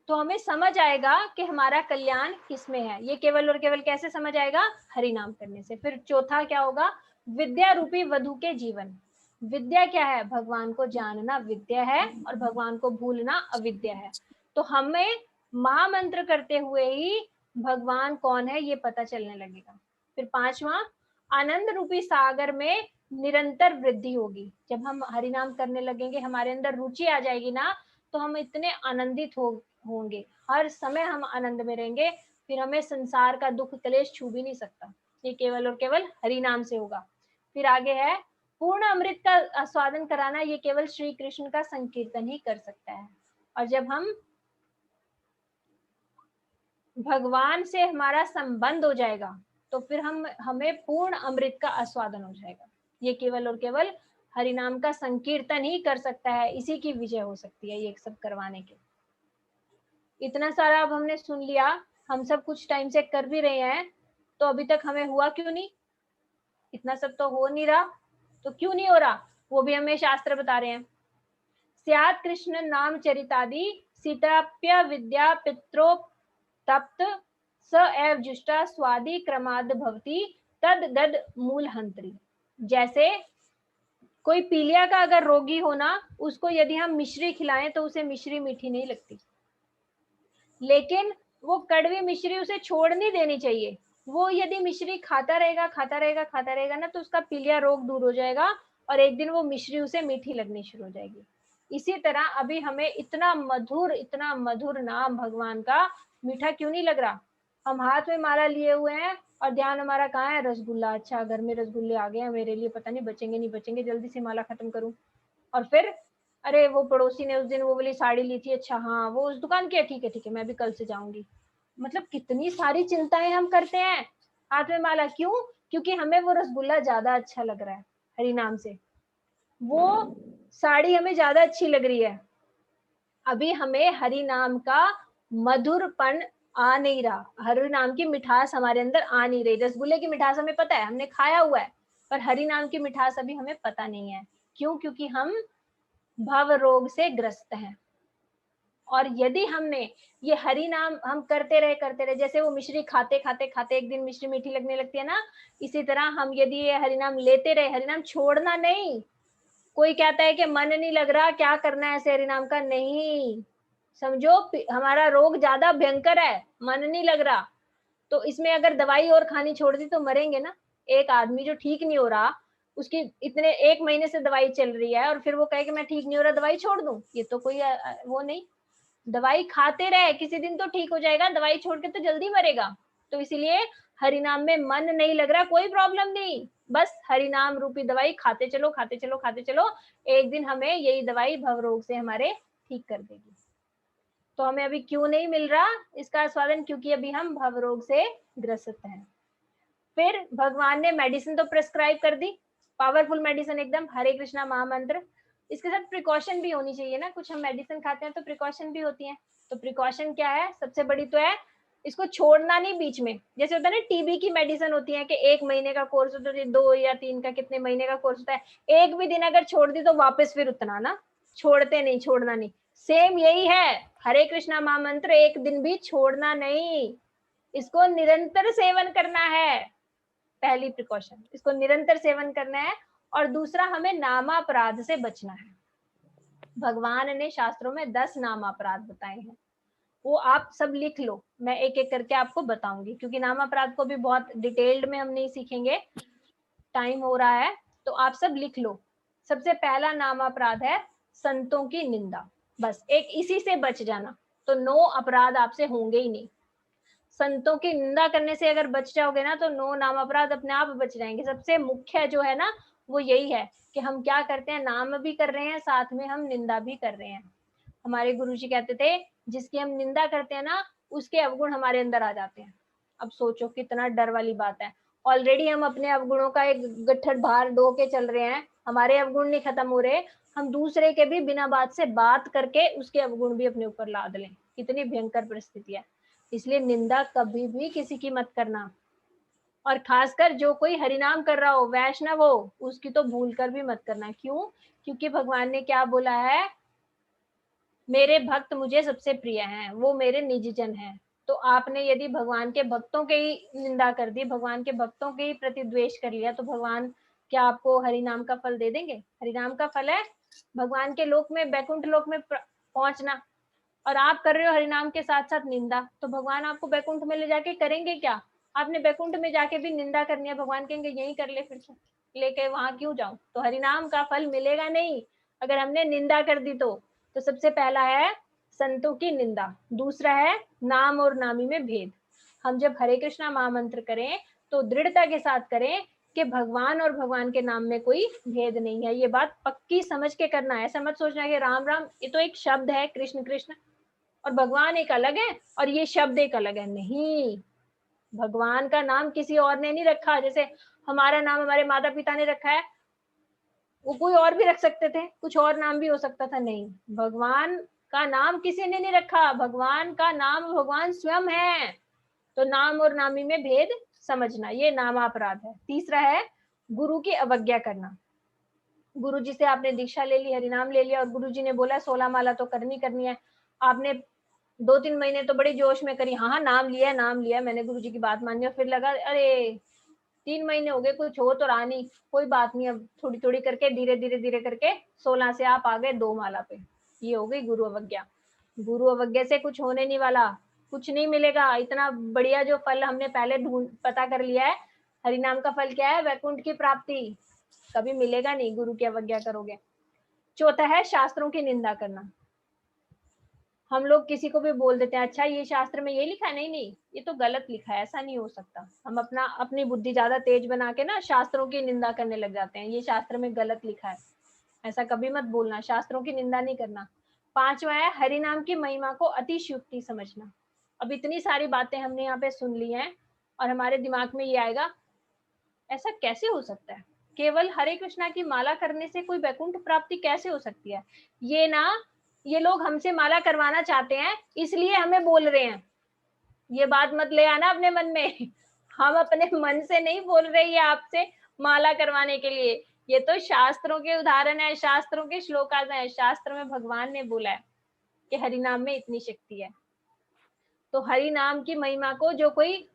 तो हमें समझ आएगा कि हमारा कल्याण किसमें है। ये केवल और केवल कैसे समझ आएगा, हरिनाम करने से। फिर चौथा क्या होगा, विद्या रूपी वधु के जीवन। विद्या क्या है, भगवान को जानना विद्या है, और भगवान को भूलना अविद्या है। तो हमें महामंत्र करते हुए ही भगवान कौन है ये पता चलने लगेगा। फिर पांचवा, आनंद रूपी सागर में निरंतर वृद्धि होगी। जब हम हरिनाम करने लगेंगे, हमारे अंदर रुचि आ जाएगी ना, तो हम इतने आनंदित होंगे, हर समय हम आनंद में रहेंगे। फिर हमें संसार का दुख क्लेश छू भी नहीं सकता, ये केवल और केवल हरि नाम से होगा। फिर आगे है पूर्ण अमृत का आस्वादन कराना, ये केवल श्री कृष्ण का संकीर्तन ही कर सकता है। और जब हम भगवान से हमारा संबंध हो जाएगा, तो फिर हमें पूर्ण अमृत का आस्वादन हो जाएगा। ये केवल और केवल हरिनाम का संकीर्तन ही कर सकता है, इसी की विजय हो सकती है ये सब करवाने के। इतना सारा अब हमने सुन लिया, हम सब कुछ टाइम से कर भी रहे हैं, तो अभी तक हमें हुआ क्यों नहीं? इतना सब तो हो नहीं रहा, तो क्यों नहीं हो रहा, वो भी हमें शास्त्र बता रहे हैं। स्यात् कृष्ण नाम चरितादि सीताप्य विद्या पित्रो तप्त स एव जुष्टा स्वादि क्रमाद भवती तद गद मूल हंत्री। जैसे कोई पीलिया का अगर रोगी हो ना, उसको यदि हम मिश्री खिलाएं तो उसे मिश्री मीठी नहीं लगती, लेकिन वो कड़वी मिश्री उसे छोड़ नहीं देनी चाहिए। वो यदि मिश्री खाता रहेगा खाता रहेगा खाता रहेगा ना, तो उसका पीलिया रोग दूर हो जाएगा, और एक दिन वो मिश्री उसे मीठी लगनी शुरू हो जाएगी। इसी तरह अभी हमें इतना मधुर नाम भगवान का मीठा क्यों नहीं लग रहा? हम हाथ में माला लिए हुए हैं और ध्यान हमारा कहाँ है, रसगुल्ला। अच्छा, घर में रसगुल्ले आ गए हैं मेरे लिए, पता नहीं बचेंगे नहीं बचेंगे, जल्दी से माला खत्म करूं। और फिर अरे वो पड़ोसी ने उस दिन वो वाली साड़ी ली थी, अच्छा हाँ वो उस दुकान की है, ठीक है मैं भी कल से जाऊंगी। मतलब कितनी सारी चिंताएं हम करते हैं हाथ में माला, क्यों? क्योंकि हमें वो रसगुल्ला ज्यादा अच्छा लग रहा है हरि नाम से, वो साड़ी हमें ज्यादा अच्छी लग रही है। अभी हमें हरि नाम का मधुरपन आ नहीं रहा, हरि नाम की मिठास हमारे अंदर आ नहीं रही। रसगुल्ले की मिठास हमें पता है, हमने खाया हुआ है, पर हरि नाम की मिठास अभी हमें पता नहीं है। क्यों? क्योंकि हम भव रोग से ग्रस्त हैं। और यदि हमने ये हरि नाम हम करते रहे, जैसे वो मिश्री खाते खाते खाते एक दिन मिश्री मीठी लगने लगती है ना, इसी तरह हम यदि ये हरि नाम लेते रहे, हरि नाम छोड़ना नहीं। कोई कहता है कि मन नहीं लग रहा, क्या करना है ऐसे हरि नाम का, नहीं, समझो हमारा रोग ज्यादा भयंकर है, मन नहीं लग रहा, तो इसमें अगर दवाई और खानी छोड़ दी तो मरेंगे ना। एक आदमी जो ठीक नहीं हो रहा, उसकी इतने 1 महीने से दवाई चल रही है, और फिर वो कहे कि मैं ठीक नहीं हो रहा, दवाई छोड़ दूं, ये तो कोई वो नहीं। दवाई खाते रहे, किसी दिन तो ठीक हो जाएगा, दवाई छोड़ के तो जल्दी मरेगा। तो इसीलिए हरिनाम में मन नहीं लग रहा, कोई प्रॉब्लम नहीं, बस हरिनाम रूपी दवाई खाते चलो खाते चलो खाते चलो, एक दिन हमें यही दवाई भवरोग से हमारे ठीक कर देगी। तो हमें अभी क्यों नहीं मिल रहा इसका आस्वादन, क्योंकि अभी हम भवरोग से ग्रसित हैं। फिर भगवान ने मेडिसिन तो प्रिस्क्राइब कर दी, पावरफुल मेडिसिन एकदम, हरे कृष्णा महामंत्र। इसके साथ प्रिकॉशन भी होनी चाहिए ना, कुछ हम मेडिसिन खाते हैं तो प्रिकॉशन भी होती है। तो प्रिकॉशन क्या है, सबसे बड़ी तो है इसको छोड़ना नहीं बीच में। जैसे होता है ना टीबी की मेडिसिन होती है कि 1 महीने का कोर्स होता है, 2 या 3 का कितने महीने का कोर्स होता है, एक भी दिन अगर छोड़ दी तो वापस फिर उतना ना, छोड़ते नहीं, छोड़ना नहीं। सेम यही है, हरे कृष्णा महामंत्र एक दिन भी छोड़ना नहीं, इसको निरंतर सेवन करना है, पहली प्रिकॉशन, इसको निरंतर सेवन करना है। और दूसरा, हमें नामापराध से बचना है। भगवान ने शास्त्रों में 10 नामापराध बताए हैं, वो आप सब लिख लो, मैं एक एक करके आपको बताऊंगी, क्योंकि नामापराध को भी बहुत डिटेल्ड में हम नहीं सीखेंगे, टाइम हो रहा है, तो आप सब लिख लो। सबसे पहला नामापराध है संतों की निंदा, बस एक इसी से बच जाना, तो 9 अपराध आपसे होंगे ही नहीं। संतों की निंदा करने से अगर बच जाओगे ना तो 9 नाम अपराध अपने आप बच जाएंगे। सबसे मुख्य जो है ना वो यही है कि हम क्या करते हैं, नाम भी कर रहे हैं, साथ में हम निंदा भी कर रहे हैं। हमारे गुरुजी कहते थे जिसकी हम निंदा करते हैं ना उसके अवगुण हमारे अंदर आ जाते हैं। अब सोचो कितना डर वाली बात है, ऑलरेडी हम अपने अवगुणों का एक गट्ठर भार ढो के चल रहे हैं, हमारे अवगुण नहीं खत्म हो रहे, हम दूसरे के भी बिना बात से बात करके उसके अवगुण भी अपने ऊपर लाद लें, कितनी भयंकर परिस्थिति है। इसलिए निंदा कभी भी किसी की मत करना, और खासकर जो कोई हरिनाम कर रहा हो, वैष्णव हो, उसकी तो भूल कर भी मत करना। क्यों? क्योंकि भगवान ने क्या बोला है, मेरे भक्त मुझे सबसे प्रिय हैं, वो मेरे निज जन हैं। तो आपने यदि भगवान के भक्तों के ही निंदा कर दी, भगवान के भक्तों के ही प्रति द्वेष कर लिया, तो भगवान क्या आपको हरिनाम का फल दे देंगे? हरिनाम का फल है भगवान के लोक में, बैकुंठ लोक में पहुंचना, और आप कर रहे हो हरिनाम के साथ साथ निंदा, तो भगवान आपको बैकुंठ में ले जाके करेंगे क्या? आपने बैकुंठ में जाके भी निंदा करनी है, भगवान कहेंगे यही कर ले, फिर से लेके वहां क्यों जाऊं? तो हरिनाम का फल मिलेगा नहीं अगर हमने निंदा कर दी तो सबसे पहला है संतों की निंदा, दूसरा है नाम और नामी में भेद। हम जब हरे कृष्णा महामंत्र करें तो दृढ़ता के साथ करें कि भगवान और भगवान के नाम में कोई भेद नहीं है। ये बात पक्की समझ के करना है, ऐसा मत सोचना कि राम राम ये तो एक शब्द है, कृष्ण कृष्ण और भगवान एक अलग है और ये शब्द एक अलग है। नहीं, भगवान का नाम किसी और ने नहीं रखा, जैसे हमारा नाम हमारे माता पिता ने रखा है, वो कोई और भी रख सकते थे, कुछ और नाम भी हो सकता था, नहीं, भगवान का नाम किसी ने नहीं रखा, भगवान का नाम भगवान स्वयं है। तो नाम और नामी में भेद समझना, ये नामापराध है। तीसरा है गुरु की अवज्ञा करना। गुरु जी से आपने दीक्षा ले ली, हरिनाम ले लिया, और गुरु जी ने बोला 16 माला तो करनी है, आपने 2-3 महीने तो बड़े जोश में करी, हाँ नाम लिया नाम लिया, मैंने गुरु जी की बात मानी, और फिर लगा अरे 3 महीने हो गए कुछ हो तो रहा नहीं, कोई बात नहीं, अब थोड़ी थोड़ी करके धीरे धीरे धीरे करके 16 से आप आ गए 2 माला पे, ये हो गई गुरु अवज्ञा। गुरु अवज्ञा से कुछ होने नहीं वाला, कुछ नहीं मिलेगा। इतना बढ़िया जो फल हमने पहले ढूंढ पता कर लिया है, हरिनाम का फल क्या है, वैकुंठ की प्राप्ति, कभी मिलेगा नहीं गुरु की अवज्ञा करोगे। चौथा है शास्त्रों की निंदा करना। हम लोग किसी को भी बोल देते हैं अच्छा ये शास्त्र में ये लिखा है, नहीं नहीं ये तो गलत लिखा है, ऐसा नहीं हो सकता। हम अपनी बुद्धि ज्यादा तेज बना के ना शास्त्रों की निंदा करने लग जाते हैं, ये शास्त्र में गलत लिखा है, ऐसा कभी मत बोलना, शास्त्रों की निंदा नहीं करना। पांचवा है हरि नाम की महिमा को अतिशयोक्ति समझना। अब इतनी सारी बातें हमने यहाँ पे सुन ली हैं और हमारे दिमाग में ये आएगा ऐसा कैसे हो सकता है, केवल हरे कृष्णा की माला करने से कोई वैकुंठ प्राप्ति कैसे हो सकती है? ये ना, ये लोग हमसे माला करवाना चाहते हैं इसलिए हमें बोल रहे हैं, ये बात मत ले आना अपने मन में। हम अपने मन से नहीं बोल रहे ये आपसे माला करवाने के लिए, ये तो शास्त्रों के उदाहरण है, शास्त्रों के श्लोकाज हैं, शास्त्र में भगवान ने बोला है। कि हरि नाम में इतनी शक्ति है। तो हरि नाम की महिमा को जो कोई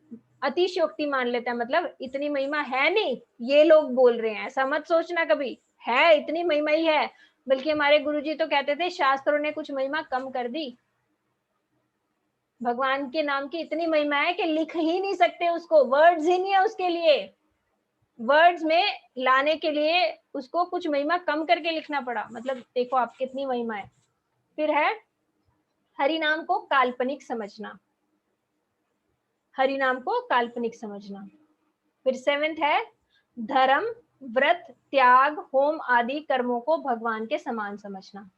अतिशयोक्ति मान लेता है, मतलब इतनी महिमा है नहीं, ये लोग बोल रहे हैं, ऐसा मत सोचना कभी, है इतनी महिमा ही है। बल्कि हमारे गुरुजी तो कहते थे शास्त्रों ने कुछ महिमा कम कर दी। भगवान के नाम की इतनी महिमा है कि लिख ही नहीं सकते उसको, वर्ड्स ही नहीं है उसके लिए, वर्ड्स में लाने के लिए उसको कुछ महिमा कम करके लिखना पड़ा। मतलब देखो आप कितनी महिमा है। फिर है हरि नाम को काल्पनिक समझना, हरि नाम को काल्पनिक समझना। फिर 7th है धर्म, व्रत, त्याग, होम आदि कर्मों को भगवान के समान समझना।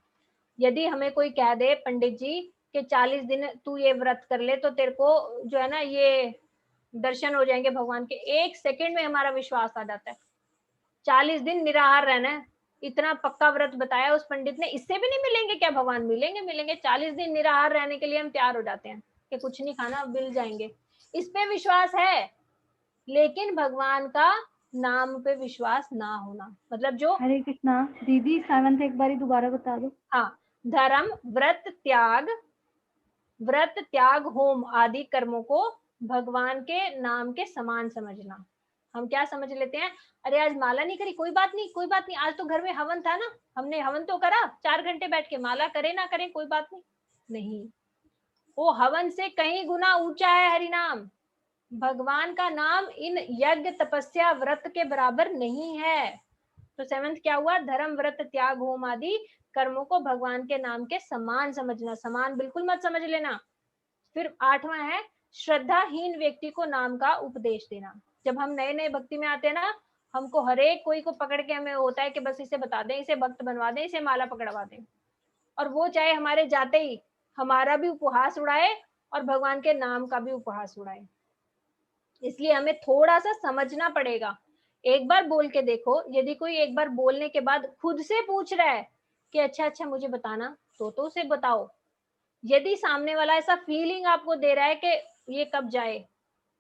यदि हमें कोई कह दे पंडित जी कि 40 दिन तू ये व्रत कर ले तो तेरे को जो है ना ये दर्शन हो जाएंगे भगवान के, 1 सेकंड में हमारा विश्वास आ जाता है। 40 दिन निराहार रहना है, इतना पक्का व्रत बताया उस पंडित ने, इससे भी नहीं मिलेंगे क्या भगवान? मिलेंगे मिलेंगे। 40 दिन निराहार रहने के लिए हम तैयार हो जाते हैं कि कुछ नहीं खाना, मिल जाएंगे, इस पे विश्वास है। लेकिन भगवान का नाम पे विश्वास ना होना, मतलब जो हरे कृष्णा दीदी 7th एक बारी दोबारा बता दो। हाँ, धर्म, व्रत, त्याग, व्रत, त्याग, होम आदि कर्मों को भगवान के नाम के समान समझना। हम क्या समझ लेते हैं, अरे आज माला नहीं करी, कोई बात नहीं कोई बात नहीं, आज तो घर में हवन था ना, हमने हवन तो करा 4 घंटे बैठ के, माला करे ना करे कोई बात नहीं। नहीं, वो हवन से कहीं गुना ऊंचा है हरि नाम। भगवान का नाम इन यज्ञ, तपस्या, व्रत के बराबर नहीं है। तो 7th क्या हुआ, धर्म, व्रत, त्याग, होम आदि कर्मों को भगवान के नाम के समान समझना। समान बिल्कुल मत समझ लेना। फिर 8वां है श्रद्धाहीन व्यक्ति को नाम का उपदेश देना। जब हम नए नए भक्ति में आते हैं ना, हमको हरेक कोई को पकड़ के हमें होता है कि बस इसे बता दें, इसे भक्त बनवा दें, इसे माला पकड़वा दें, और वो चाहे हमारे जाते ही हमारा भी उपहास उड़ाए और भगवान के नाम का भी उपहास उड़ाए। इसलिए हमें थोड़ा सा समझना पड़ेगा। एक बार बोल के देखो, यदि कोई एक बार बोलने के बाद खुद से पूछ रहा है कि अच्छा अच्छा मुझे बताना, तो उसे बताओ। यदि सामने वाला ऐसा फीलिंग आपको दे रहा है कि ये कब जाए,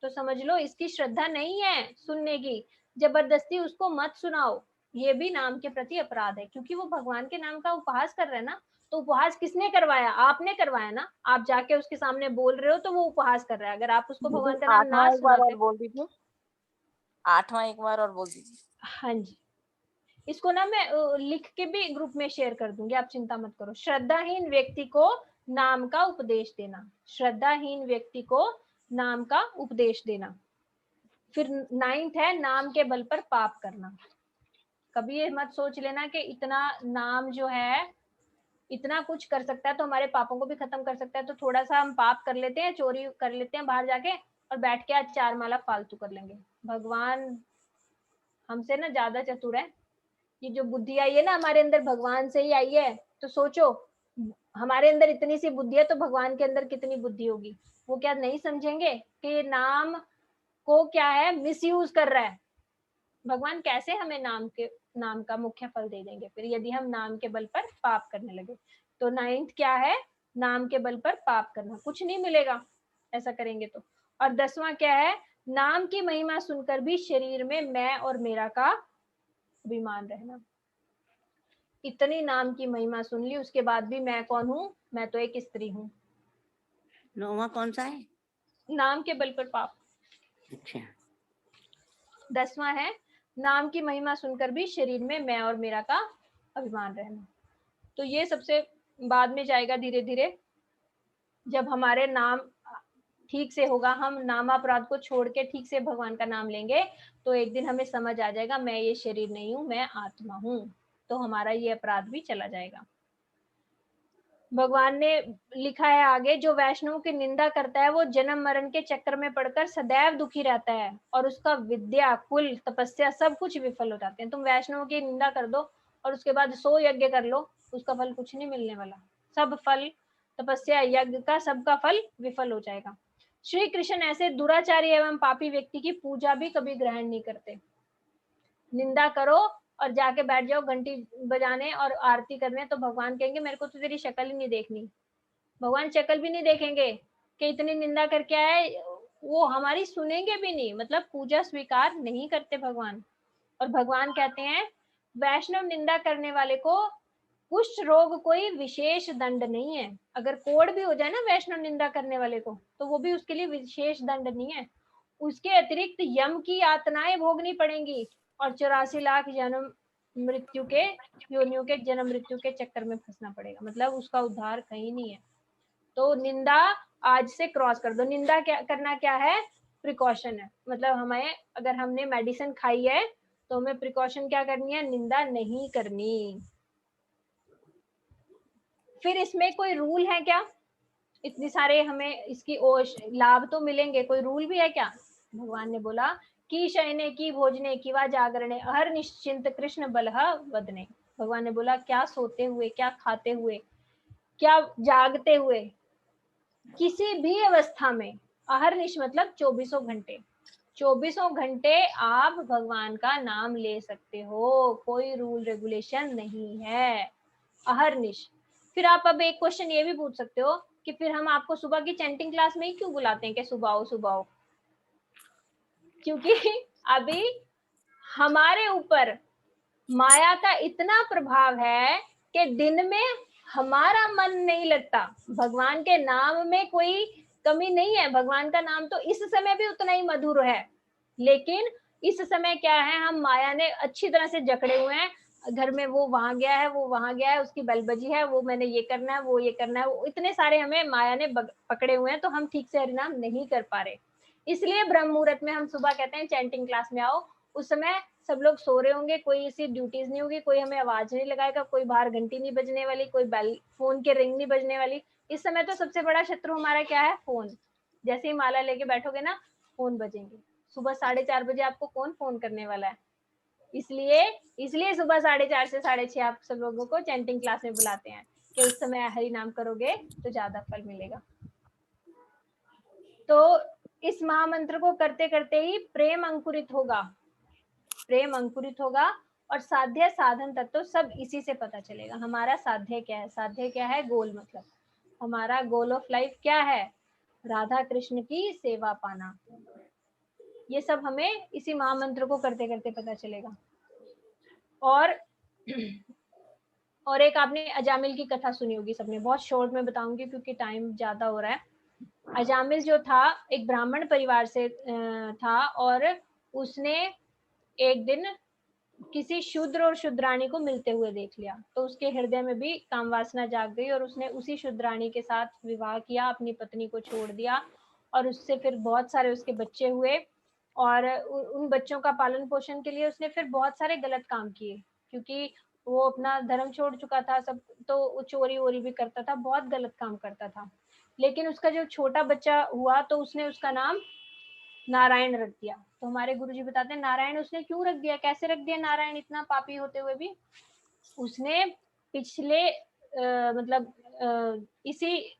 तो समझ लो इसकी श्रद्धा नहीं है सुनने की। जबरदस्ती उसको मत सुनाओ, ये भी नाम के प्रति अपराध है, क्योंकि वो भगवान के नाम का उपहास कर रहा है ना। तो उपहास किसने करवाया? आपने करवाया ना। आप जाके उसके सामने बोल रहे हो तो वो उपहास कर रहा है। अगर आप उसको दीदी भगवान का नाम 8वां ना एक बार और सुनाते। बोल दीजिए, 8वां एक बार और बोल दीजिए। हाँ जी, इसको ना मैं लिख के भी ग्रुप में शेयर कर दूंगी, आप चिंता मत करो। श्रद्धाहीन व्यक्ति को नाम का उपदेश देना, श्रद्धाहीन व्यक्ति को नाम का उपदेश देना। फिर 9th है नाम के बल पर पाप करना। कभी ये मत सोच लेना कि इतना नाम जो है इतना कुछ कर सकता है तो हमारे पापों को भी खत्म कर सकता है, तो थोड़ा सा हम पाप कर लेते हैं, चोरी कर लेते हैं बाहर जाके, और बैठ के आज 4 माला फालतू कर लेंगे। भगवान हमसे ना ज्यादा चतुर है। ये जो बुद्धि आई है ना हमारे अंदर, भगवान से ही आई है। तो सोचो, हमारे अंदर इतनी सी बुद्धि है तो भगवान के अंदर कितनी बुद्धि होगी। वो क्या नहीं समझेंगे कि नाम को क्या है मिसयूज कर रहा है? भगवान कैसे हमें नाम का मुख्य फल दे देंगे फिर, यदि हम नाम के बल पर पाप करने लगे। तो 9th क्या है, नाम के बल पर पाप करना, कुछ नहीं मिलेगा ऐसा करेंगे तो। और 10वां क्या है, नाम की महिमा सुनकर भी शरीर में मैं और मेरा का अभिमान रहना। इतनी नाम की महिमा सुन ली, उसके बाद भी मैं कौन हूँ? मैं तो एक स्त्री हूँ। 9वां कौन सा है? नाम के बल पर पाप। अच्छा। 10वां है नाम की महिमा सुनकर भी शरीर में मैं और मेरा का अभिमान रहना। तो ये सबसे बाद में जाएगा धीरे धीरे, जब हमारे नाम ठीक से होगा, हम नामापराध को छोड़ के ठीक से भगवान का नाम लेंगे, तो एक दिन हमें समझ आ जाएगा मैं ये शरीर नहीं हूँ, मैं आत्मा हूँ। तो हमारा ये अपराध भी चला जाएगा। भगवान ने लिखा है आगे, जो वैष्णव की निंदा करता है वो जन्म मरण के चक्कर में पड़कर सदैव दुखी रहता है और उसका विद्या, कुल, तपस्या सब कुछ विफल हो जाते हैं। तुम वैष्णव की निंदा कर दो और उसके बाद 100 यज्ञ कर लो, उसका फल कुछ नहीं मिलने वाला। सब फल, तपस्या, यज्ञ का सबका फल विफल हो जाएगा। श्री कृष्ण ऐसे दुराचारी एवं पापी व्यक्ति की पूजा भी कभी ग्रहण नहीं करते। निंदा करो और जाके बैठ जाओ घंटी बजाने और आरती करने, तो भगवान कहेंगे मेरे को तो तेरी शक्ल ही नहीं देखनी। भगवान शक्ल भी नहीं देखेंगे कि इतनी निंदा करके आए, वो हमारी सुनेंगे भी नहीं, मतलब पूजा स्वीकार नहीं करते भगवान। और भगवान कहते हैं वैष्णव निंदा करने वाले को कुष्ठ रोग कोई विशेष दंड नहीं है। अगर कोड भी हो जाए ना वैष्णव निंदा करने वाले को, तो वो भी उसके लिए विशेष दंड नहीं है। उसके अतिरिक्त यम की यातनाएं भोगनी पड़ेंगी और 84 लाख जन्म मृत्यु के योनियों के जन्म मृत्यु के चक्कर में फंसना पड़ेगा। मतलब उसका उद्धार कहीं नहीं है। तो निंदा आज से क्रॉस कर दो। निंदा क्या करना, क्या है, प्रिकॉशन है। मतलब हमें, अगर हमने मेडिसिन खाई है तो हमें प्रिकॉशन क्या करनी है, निंदा नहीं करनी। फिर इसमें कोई रूल है क्या? इतनी सारे हमें इसकी लाभ तो मिलेंगे, कोई रूल भी है क्या? भगवान ने बोला कि शयने की भोजने की वा जागरणे अहर निश्चिंत कृष्ण बलह वदने। भगवान ने बोला क्या सोते हुए, क्या खाते हुए, क्या जागते हुए, किसी भी अवस्था में, अहरनिश मतलब 24 घंटे, 24 घंटे आप भगवान का नाम ले सकते हो। कोई रूल रेगुलेशन नहीं है, अहरनिश। फिर आप अब एक क्वेश्चन ये भी पूछ सकते हो कि फिर हम आपको सुबह की चैंटिंग क्लास में ही क्यों बुलाते हैं कि सुबह आओ सुबह आओ? क्योंकि अभी हमारे ऊपर माया का इतना प्रभाव है कि दिन में हमारा मन नहीं लगता। भगवान के नाम में कोई कमी नहीं है, भगवान का नाम तो इस समय भी उतना ही मधुर है, लेकिन इस समय क्या है, हम माया ने अच्छी तरह से जकड़े हुए हैं। घर में वो वहां गया है, वो वहां गया है, उसकी बेल बजी है, वो मैंने ये करना है, वो ये करना है, वो इतने सारे हमें माया ने पकड़े हुए हैं, तो हम ठीक से हरिनाम नहीं कर पा रहे। इसलिए ब्रह्म मुहूर्त में हम सुबह कहते हैं चैंटिंग क्लास में आओ। उस समय सब लोग सो रहे होंगे, कोई ऐसी ड्यूटीज नहीं होगी, कोई हमें आवाज नहीं लगाएगा, कोई बाहर घंटी नहीं बजने वाली, कोई बेल फोन के रिंग नहीं बजने वाली। इस समय तो सबसे बड़ा शत्रु हमारा क्या है, फोन। जैसे ही माला लेके बैठोगे ना, फोन बजेंगे। सुबह 4:30 बजे आपको कौन फोन करने वाला है? इसलिए इसलिए सुबह 4:30 से 6:30 आप सब लोगों को चैंटिंग क्लास में बुलाते हैं कि उस समय हरि नाम करोगे तो ज्यादा फल मिलेगा। तो इस महामंत्र को करते करते ही प्रेम अंकुरित होगा, प्रेम अंकुरित होगा, और साध्य साधन तत्व सब इसी से पता चलेगा। हमारा साध्य क्या है? साध्य क्या है? गोल, मतलब हमारा गोल ऑफ लाइफ क्या है? राधा कृष्ण की सेवा पाना। ये सब हमें इसी महामंत्र को करते करते पता चलेगा। और एक आपने अजामिल की कथा सुनी होगी सबने, बहुत शॉर्ट में बताऊंगी क्योंकि टाइम ज्यादा हो रहा है। अजामिल जो था एक ब्राह्मण परिवार से था, और उसने एक दिन किसी शूद्र और शूद्राणी को मिलते हुए देख लिया, तो उसके हृदय में भी काम वासना जाग गई और उसने उसी शूद्राणी के साथ विवाह किया, अपनी पत्नी को छोड़ दिया, और उससे फिर बहुत सारे उसके बच्चे हुए। और उन बच्चों का पालन पोषण के लिए उसने फिर बहुत सारे गलत काम किए, क्योंकि वो अपना धर्म छोड़ चुका था सब, तो वो चोरी वोरी भी करता था, बहुत गलत काम करता था। लेकिन उसका जो छोटा बच्चा हुआ तो उसने उसका नाम नारायण रख दिया। तो हमारे गुरुजी बताते हैं नारायण उसने क्यों रख दिया, कैसे रख दिया नारायण, इतना पापी होते हुए भी? उसने पिछले इसी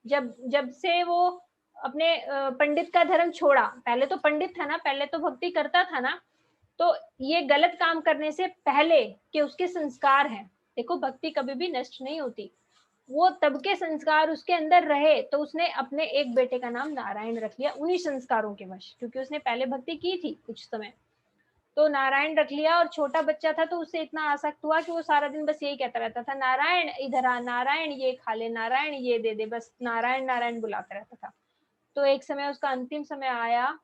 जब जब से वो अपने पंडित का धर्म छोड़ा, पहले तो पंडित था ना, पहले तो भक्ति करता था ना, तो ये गलत काम करने से पहले कि उसके संस्कार हैं, देखो भक्ति कभी भी नष्ट नहीं होती, वो तब के संस्कार उसके अंदर रहे, तो उसने अपने एक बेटे का नाम नारायण रख लिया उन्हीं संस्कारों के वश, क्योंकि उसने पहले भक्ति की थी कुछ समय, तो नारायण रख लिया। और छोटा बच्चा था तो उससे इतना आसक्त हुआ कि वो सारा दिन बस यही कहता रहता था, नारायण इधर आ, नारायण ये खा ले, नारायण ये दे दे, बस नारायण नारायण बुलाता रहता था। तो एक समय उसका अंतिम समय आया,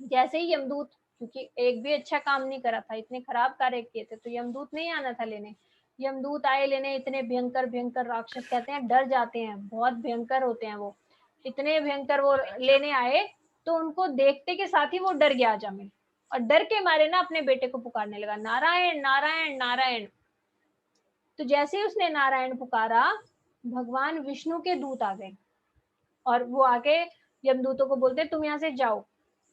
जैसे ही यमदूत, क्योंकि एक भी अच्छा काम नहीं करा था, इतने खराब कार्य किए थे, तो यमदूत नहीं आना था लेने। यमदूत आए लेने, इतने भयंकर भयंकर राक्षस, कहते हैं डर जाते हैं, बहुत भयंकर होते हैं वो, इतने भयंकर वो लेने आए, तो उनको देखते के साथ ही वो डर गया अजामिल, और डर के मारे ना अपने बेटे को पुकारने लगा, नारायण नारायण नारायण। तो जैसे ही उसने नारायण पुकारा, भगवान विष्णु के दूत आ गए, और वो आके यमदूतों को बोलते तुम यहाँ से जाओ,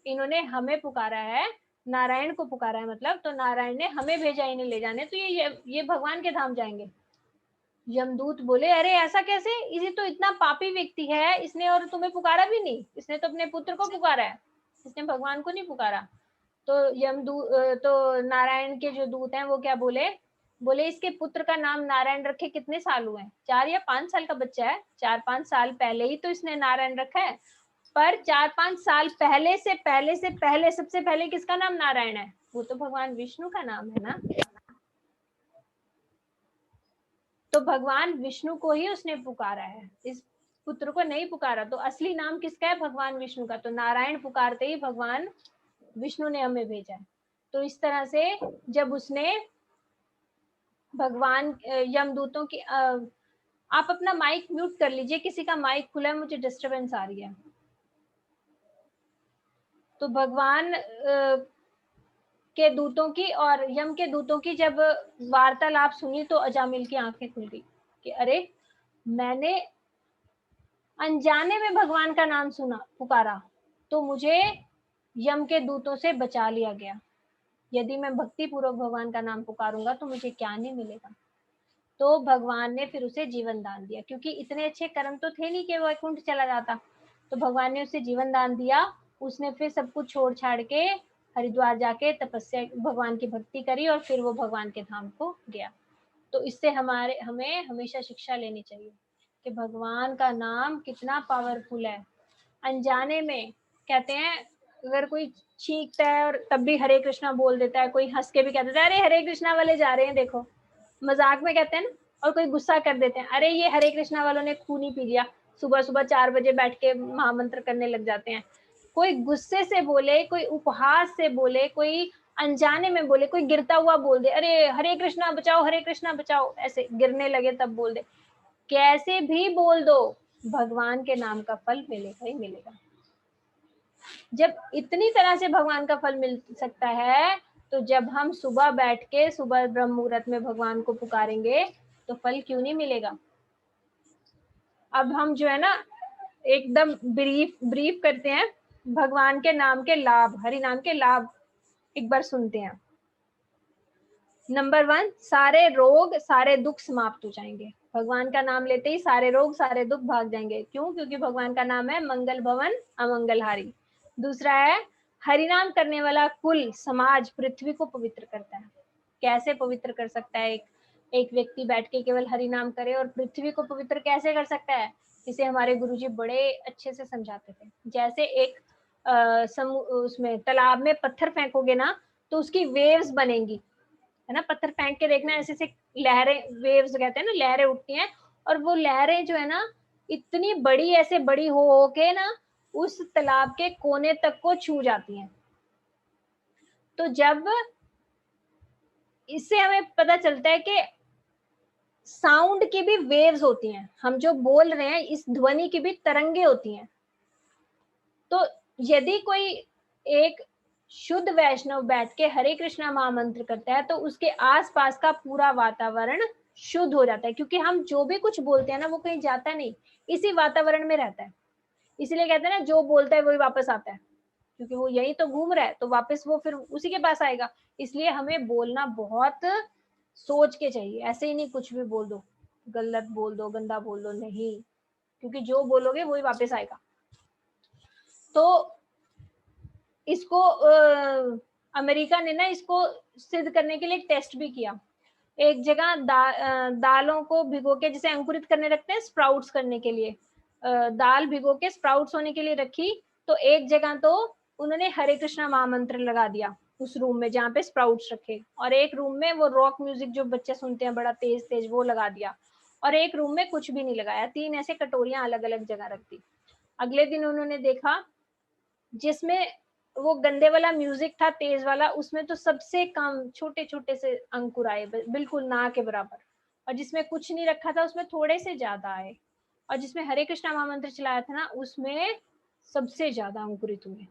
इन्होंने हमें पुकारा है, नारायण को पुकारा है, मतलब तो नारायण ने हमें भेजा इन्हें ले जाने, तो ये भगवान के धाम जाएंगे। यमदूत बोले अरे ऐसा कैसे, इसे तो इतना पापी व्यक्ति है, इसने और तुम्हें पुकारा भी नहीं, इसने तो अपने पुत्र को पुकारा है, इसने भगवान को नहीं पुकारा। तो तो नारायण के जो दूत हैं वो क्या बोले, बोले इसके पुत्र का नाम नारायण रखे कितने साल हुए? 4 या 5 साल का बच्चा है, 4-5 साल पहले ही तो इसने नारायण रखा है, पर 4-5 साल पहले से पहले सबसे पहले किसका नाम नारायण है? वो तो भगवान विष्णु का नाम है ना। तो भगवान विष्णु को ही उसने पुकारा है, इस पुत्र को नहीं पुकारा। तो असली नाम किसका है? भगवान विष्णु का। तो नारायण पुकारते ही भगवान विष्णु ने हमें भेजा है। तो इस तरह से जब उसने भगवान यमदूतों की आप अपना माइक म्यूट कर लीजिए, किसी का माइक खुला है, मुझे डिस्टरबेंस आ रही है। तो भगवान के दूतों की और यम के दूतों की जब वार्तालाप सुनी तो अजामिल की आंखें खुल गई कि अरे, मैंने अनजाने में भगवान का नाम सुना, पुकारा, तो मुझे यम के दूतों से बचा लिया गया। यदि मैं भक्ति पूर्वक भगवान का नाम पुकारूंगा तो मुझे क्या नहीं मिलेगा। तो भगवान ने फिर उसे जीवन दान दिया, क्योंकि इतने अच्छे कर्म तो थे नहीं कि वो वैकुंठ चला जाता। तो भगवान ने उसे जीवन दान दिया। उसने फिर सब कुछ छोड़ छाड़ के हरिद्वार जाके तपस्या, भगवान की भक्ति करी और फिर वो भगवान के धाम को गया। तो इससे हमें हमेशा शिक्षा लेनी चाहिए कि भगवान का नाम कितना पावरफुल है। अनजाने में कहते हैं, अगर कोई चीखता है और तब भी हरे कृष्णा बोल देता है, कोई हंस के भी कह देता है अरे हरे कृष्णा वाले जा रहे हैं देखो, मजाक में कहते हैं ना। और कोई गुस्सा कर देते हैं, अरे ये हरे कृष्णा वालों ने खून ही पी लिया, सुबह सुबह 4 बजे बैठ के महामंत्र करने लग जाते हैं। कोई गुस्से से बोले, कोई उपहास से बोले, कोई अनजाने में बोले, कोई गिरता हुआ बोल दे, अरे हरे कृष्णा बचाओ, हरे कृष्णा बचाओ, ऐसे गिरने लगे तब बोल दे, कैसे भी बोल दो, भगवान के नाम का फल मिलेगा ही मिलेगा। जब इतनी तरह से भगवान का फल मिल सकता है, तो जब हम सुबह बैठ के सुबह ब्रह्म मुहूर्त में भगवान को पुकारेंगे तो फल क्यों नहीं मिलेगा। अब हम जो है ना एकदम ब्रीफ करते हैं भगवान के नाम के लाभ, हरि नाम के लाभ एक बार सुनते हैं। नंबर 1, सारे रोग सारे दुख समाप्त हो जाएंगे। भगवान का नाम लेते ही सारे रोग सारे दुख भाग जाएंगे। क्यों? क्योंकि भगवान का नाम है मंगल भवन अमंगलहारी। दूसरा है, हरिनाम करने वाला कुल समाज पृथ्वी को पवित्र करता है। कैसे पवित्र कर सकता है? एक व्यक्ति बैठ के केवल हरिनाम करे और पृथ्वी को पवित्र कैसे कर सकता है? इसे हमारे गुरुजी बड़े अच्छे से समझाते थे। जैसे एक उसमें तालाब में पत्थर फेंकोगे ना तो उसकी वेव्स बनेंगी, है ना। पत्थर फेंक के देखना, ऐसे से लहरें, वेव्स कहते हैं ना, लहरें उठती हैं। और वो लहरें जो है ना इतनी बड़ी, ऐसे बड़ी हो के ना उस तालाब के कोने तक को छू जाती हैं। तो जब इससे हमें पता चलता है कि साउंड की भी वेव्स होती हैं, हम जो बोल रहे हैं इस ध्वनि की भी तरंगे होती हैं। तो यदि कोई एक शुद्ध वैष्णव बैठ के हरे कृष्णा महामंत्र करता है तो उसके आसपास का पूरा वातावरण शुद्ध हो जाता है, क्योंकि हम जो भी कुछ बोलते हैं ना वो कहीं जाता नहीं, इसी वातावरण में रहता है। इसलिए कहते हैं ना, जो बोलता है वही वापस आता है, क्योंकि वो यही तो घूम रहा है, तो वापस वो फिर उसी के पास आएगा। इसलिए हमें बोलना बहुत सोच के चाहिए, ऐसे ही नहीं कुछ भी बोल दो, गलत बोल दो, गंदा बोल दो, नहीं, क्योंकि जो बोलोगे वही वापस आएगा। तो इसको अमेरिका ने ना इसको सिद्ध करने के लिए एक टेस्ट भी किया। एक जगह दालों को भिगो के, जैसे अंकुरित करने रखते हैं स्प्राउट्स करने के लिए, दाल भिगो के स्प्राउट्स होने के लिए रखी। तो एक जगह तो उन्होंने हरे कृष्णा महामंत्र लगा दिया उस रूम में जहाँ पे स्प्राउट्स रखे, और एक रूम में वो रॉक म्यूजिक जो बच्चे सुनते हैं बड़ा तेज तेज वो लगा दिया, और एक रूम में कुछ भी नहीं लगाया। 3 ऐसे कटोरियां अलग अलग जगह रख दी। अगले दिन उन्होंने देखा जिसमें वो गंदे वाला म्यूजिक था, तेज वाला, उसमें तो सबसे कम छोटे छोटे से अंकुर आए, बिल्कुल ना के बराबर। और जिसमें कुछ नहीं रखा था उसमें थोड़े से ज्यादा आए, और जिसमें हरे कृष्णा महामंत्र चलाया था ना उसमें सबसे ज्यादा अंकुरित हुए।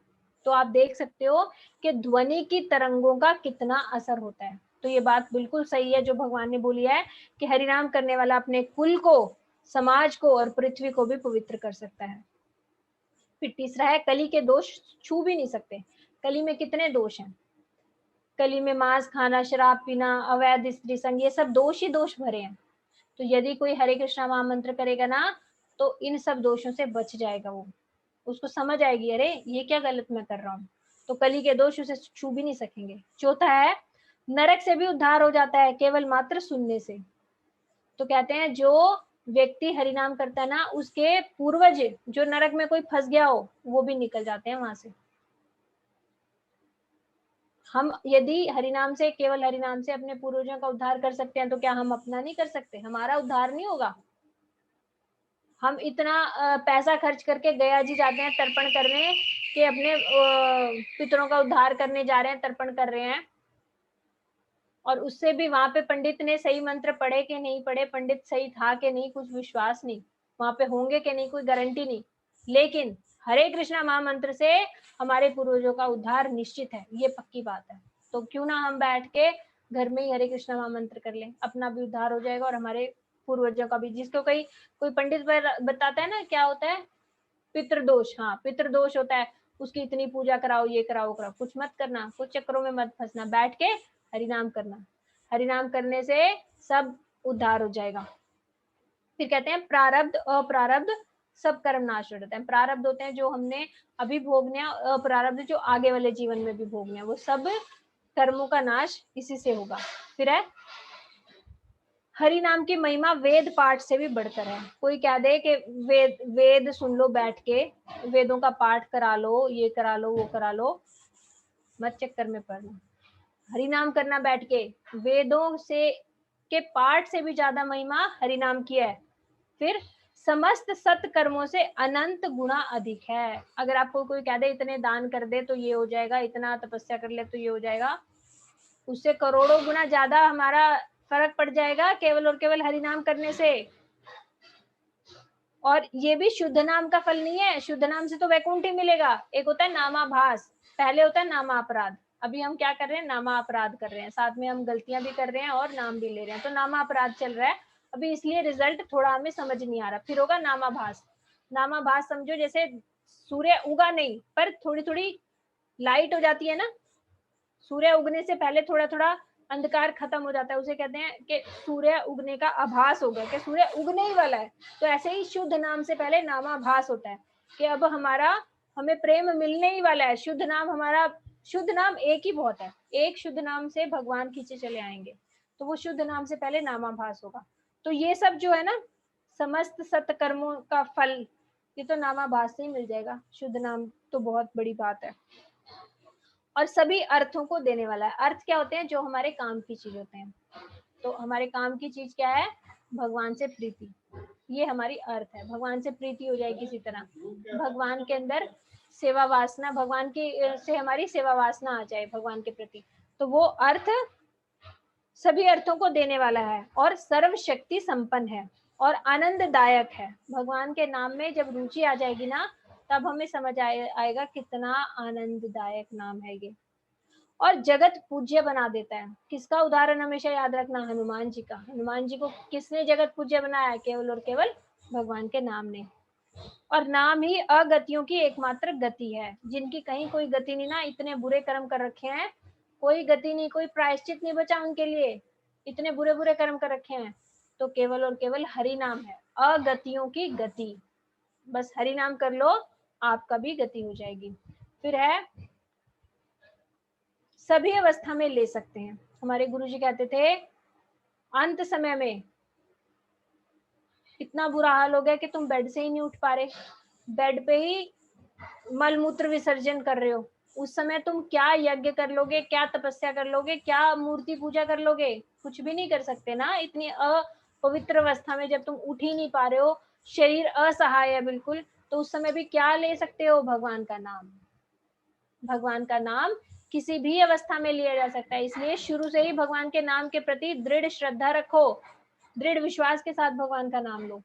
तो आप देख सकते हो कि ध्वनि की तरंगों का कितना असर होता है। तो ये बात बिल्कुल सही है जो भगवान ने बोली है कि हरिनाम करने वाला अपने कुल को, समाज को और पृथ्वी को भी पवित्र कर सकता है। फिर तीसरा है, कली के दोष छू भी नहीं सकते। कली में कितने दोष हैं? कली में मांस खाना, शराब पीना, अवैध स्त्री संग, ये सब दोष ही दोष भरे हैं। तो यदि कोई हरे कृष्णा महामंत्र करेगा ना तो इन सब दोषों से बच जाएगा। वो उसको समझ आएगी, अरे ये क्या गलत मैं कर रहा हूँ, तो कली के दोष उसे छू भी नहीं सकेंगे। चौथा है, नरक से भी उद्धार हो जाता है केवल मात्र सुनने से। तो कहते हैं जो व्यक्ति हरिनाम करता है ना उसके पूर्वज जो नरक में कोई फंस गया हो वो भी निकल जाते हैं वहां से। हम यदि हरिनाम से, केवल हरिनाम से अपने पूर्वजों का उद्धार कर सकते हैं, तो क्या हम अपना नहीं कर सकते? हमारा उद्धार नहीं होगा? हम इतना पैसा खर्च करके गया जी जाते हैं तर्पण करने, कि अपने पितरों का उद्धार करने जा रहे हैं, तर्पण कर रहे हैं, और उससे भी वहां पे पंडित ने सही मंत्र पढ़े कि नहीं पढ़े, पंडित सही था कि नहीं, कुछ विश्वास नहीं, वहां पे होंगे कि नहीं, कोई गारंटी नहीं। लेकिन हरे कृष्णा महामंत्र से हमारे पूर्वजों का उद्धार निश्चित है, ये पक्की बात है। तो क्यों ना हम बैठ के घर में ही हरे कृष्णा महामंत्र कर लें, अपना भी उद्धार हो जाएगा और हमारे पूर्वजों का भी। जिसको कोई पंडित बताता है ना क्या होता है, पितृदोष, हाँ पितृदोष होता है, उसकी इतनी पूजा कराओ, ये कराओ कराओ, कुछ मत करना, कुछ चक्करों में मत फंसना, बैठ के हरिनाम करना। हरिनाम करने से सब उद्धार हो जाएगा। फिर कहते हैं प्रारब्ध अप्रारब्ध सब कर्म नाश हो जाते हैं। प्रारब्ध होते हैं जो हमने अभी भोगने, अप्रारब्ध जो आगे वाले जीवन में भी भोगने, वो सब कर्मों का नाश इसी से होगा। फिर है हरि नाम की महिमा वेद पाठ से भी बढ़कर है। कोई कह दे कि वेद सुन लो बैठ के, वेदों का पाठ करा लो, ये करा लो, वो करा लो, मत चक्कर में पड़ना। हरि नाम करना बैठ के, वेदों से के पाठ से भी ज्यादा महिमा हरि नाम की है। फिर समस्त सत्कर्मों से अनंत गुना अधिक है। अगर आपको कोई कह दे इतने दान कर दे तो ये हो जाएगा, इतना तपस्या कर ले तो ये हो जाएगा, उससे करोड़ों गुना ज्यादा हमारा फर्क पड़ जाएगा केवल और केवल हरि नाम करने से। और ये भी शुद्ध नाम का फल नहीं है, शुद्ध नाम से तो वैकुंठ ही मिलेगा। एक होता है नामाभास, पहले होता है नामा अपराध। अभी हम क्या कर रहे हैं, नामा अपराध कर रहे हैं, साथ में हम गलतियां भी कर रहे हैं और नाम भी ले रहे हैं, तो नामा अपराध चल रहा है अभी, इसलिए रिजल्ट थोड़ा हमें समझ नहीं आ रहा। फिर होगा नामाभास। नामाभास समझो जैसे सूर्य उगा नहीं पर थोड़ी थोड़ी लाइट हो जाती है ना, सूर्य उगने से पहले थोड़ा थोड़ा अंधकार खत्म हो जाता है, उसे कहते हैं कि सूर्य उगने का आभास हो गया, कि सूर्य उगने ही वाला है। तो ऐसे ही शुद्ध नाम से पहले नामाभास होता है कि अब हमें प्रेम मिलने ही वाला है। शुद्ध नाम हमारा, शुद्ध नाम एक ही बहुत है, एक शुद्ध नाम से भगवान खींचे चले आएंगे, तो वो शुद्ध नाम से पहले नामाभास होगा। तो ये सब जो है ना, समस्त सत्कर्मों का फल ये तो नामाभास से ही मिल जाएगा। शुद्ध नाम तो बहुत बड़ी बात है और सभी अर्थों को देने वाला है। अर्थ क्या होते हैं, जो हमारे काम की चीज होते हैं। तो हमारे काम की चीज क्या है, भगवान से प्रीति, ये हमारी अर्थ है। भगवान से प्रीति हो जाए किसी तरह, भगवान के अंदर सेवा वासना, भगवान की से हमारी सेवा वासना आ जाए भगवान के प्रति, तो वो अर्थ सभी अर्थों को देने वाला है और सर्वशक्ति संपन्न है और आनंददायक है। भगवान के नाम में जब रुचि आ जाएगी ना, तब हमें समझ आएगा कितना आनंददायक नाम है ये। और जगत पूज्य बना देता है। किसका उदाहरण हमेशा याद रखना, हनुमान जी का। हनुमान जी को किसने जगत पूज्य बनाया, केवल और केवल भगवान के नाम ने। और नाम ही अगतियों की एकमात्र गति है, जिनकी कहीं कोई गति नहीं ना, इतने बुरे कर्म कर रखे हैं, कोई गति नहीं, कोई प्रायश्चित नहीं बचा उनके लिए, इतने बुरे बुरे कर्म कर रखे हैं, तो केवल और केवल हरि नाम है अगतियों की गति। बस हरि नाम कर लो, आपका भी गति हो जाएगी। फिर है सभी अवस्था में ले सकते हैं। हमारे गुरुजी कहते थे अंत समय में इतना बुरा हाल हो गया कि तुम बेड से ही नहीं उठ पा रहे, बेड पे ही मलमूत्र विसर्जन कर रहे हो, उस समय तुम क्या यज्ञ कर लोगे, क्या तपस्या कर लोगे, क्या मूर्ति पूजा कर लोगे, कुछ भी नहीं कर सकते ना। इतनी अपवित्र अवस्था में जब तुम उठ ही नहीं पा रहे हो, शरीर असहाय है बिल्कुल, तो उस समय भी क्या ले सकते हो, भगवान का नाम। भगवान का नाम किसी भी अवस्था में लिया जा सकता है, इसलिए शुरू से ही भगवान के नाम के प्रति दृढ़ श्रद्धा रखो, दृढ़ विश्वास के साथ भगवान का नाम लो,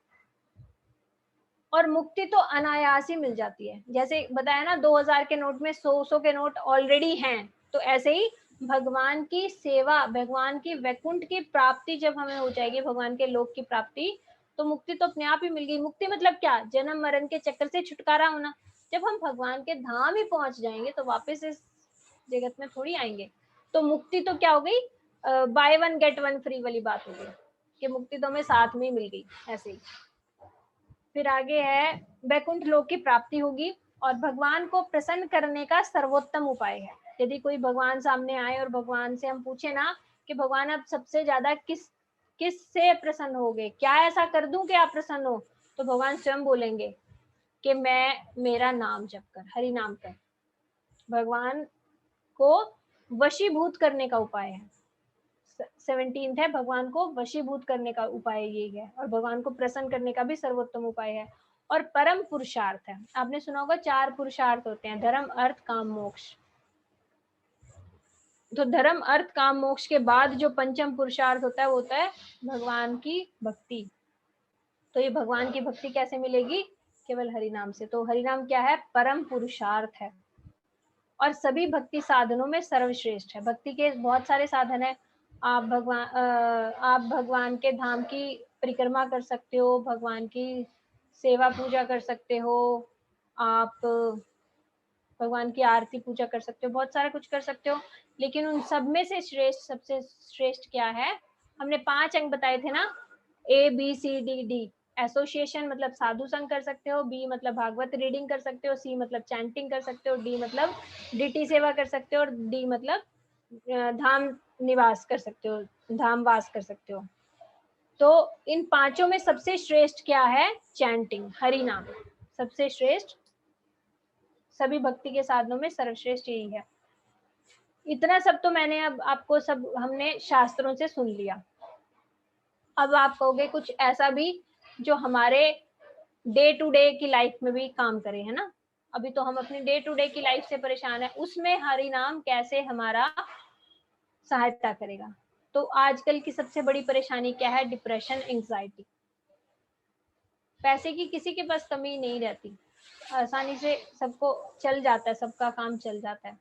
और मुक्ति तो अनायास ही मिल जाती है। जैसे बताया ना, 2000 के नोट में 100 के नोट ऑलरेडी हैं, तो ऐसे ही भगवान की सेवा, भगवान की वैकुंठ की प्राप्ति जब हमें हो जाएगी, भगवान के लोक की प्राप्ति, तो मुक्ति तो अपने आप ही मिल गई। मुक्ति मतलब क्या, जन्म मरण के चक्कर से छुटकारा होना। जब हम भगवान के धाम ही पहुंच जाएंगे तो वापस इस जगत में थोड़ी आएंगे। तो मुक्ति तो क्या हो गई, by one get one free वाली बात हो गई, कि मुक्ति तो हमें साथ में ही मिल गई ऐसे ही। फिर आगे है वैकुंठ लोक की प्राप्ति होगी और भगवान को प्रसन्न करने का सर्वोत्तम उपाय है। यदि कोई भगवान सामने आए और भगवान से हम पूछे ना कि भगवान आप सबसे ज्यादा किस से प्रसन्न होगे, क्या ऐसा कर दूं कि आप प्रसन्न हो, तो भगवान स्वयं बोलेंगे कि मैं मेरा नाम जप कर, हरि नाम कर। भगवान को वशीभूत करने का उपाय है। 17 है, भगवान को वशीभूत करने का उपाय यही है, और भगवान को प्रसन्न करने का भी सर्वोत्तम उपाय है। और परम पुरुषार्थ है, आपने सुना होगा 4 पुरुषार्थ होते हैं, धर्म अर्थ काम मोक्ष। तो धर्म अर्थ काम मोक्ष के बाद जो पंचम पुरुषार्थ होता है वो होता है भगवान की भक्ति। तो ये भगवान की भक्ति कैसे मिलेगी? केवल हरि नाम से। तो हरि नाम क्या है? परम पुरुषार्थ है, और सभी भक्ति साधनों में सर्वश्रेष्ठ है। भक्ति के बहुत सारे साधन है। आप भगवान के धाम की परिक्रमा कर सकते हो, भगवान की सेवा पूजा कर सकते हो, आप भगवान की आरती पूजा कर सकते हो, बहुत सारा कुछ कर सकते हो। लेकिन उन सब में से श्रेष्ठ, सबसे श्रेष्ठ क्या है? हमने 5 अंग बताए थे ना, ABCD। एसोसिएशन मतलब साधु संग कर सकते हो, बी मतलब भागवत रीडिंग कर सकते हो, सी मतलब चैंटिंग कर सकते हो, डी मतलब डीटी सेवा कर सकते हो, और डी मतलब धाम निवास कर सकते हो, धाम वास कर सकते हो। तो इन पांचों में सबसे श्रेष्ठ क्या है? चैंटिंग, हरि नाम सबसे श्रेष्ठ, सभी भक्ति के साधनों में सर्वश्रेष्ठ यही है। इतना सब तो मैंने अब आपको सब हमने शास्त्रों से सुन लिया। अब आप कहोगे कुछ ऐसा भी जो हमारे डे टू डे की लाइफ में भी काम करे, है ना? अभी तो हम अपनी डे टू डे की लाइफ से परेशान है, उसमें हरि नाम कैसे हमारा सहायता करेगा। तो आजकल की सबसे बड़ी परेशानी क्या है? Depression, anxiety. पैसे की किसी के पास कमी नहीं रहती, आसानी से सबको चल जाता है, सबका काम चल जाता है।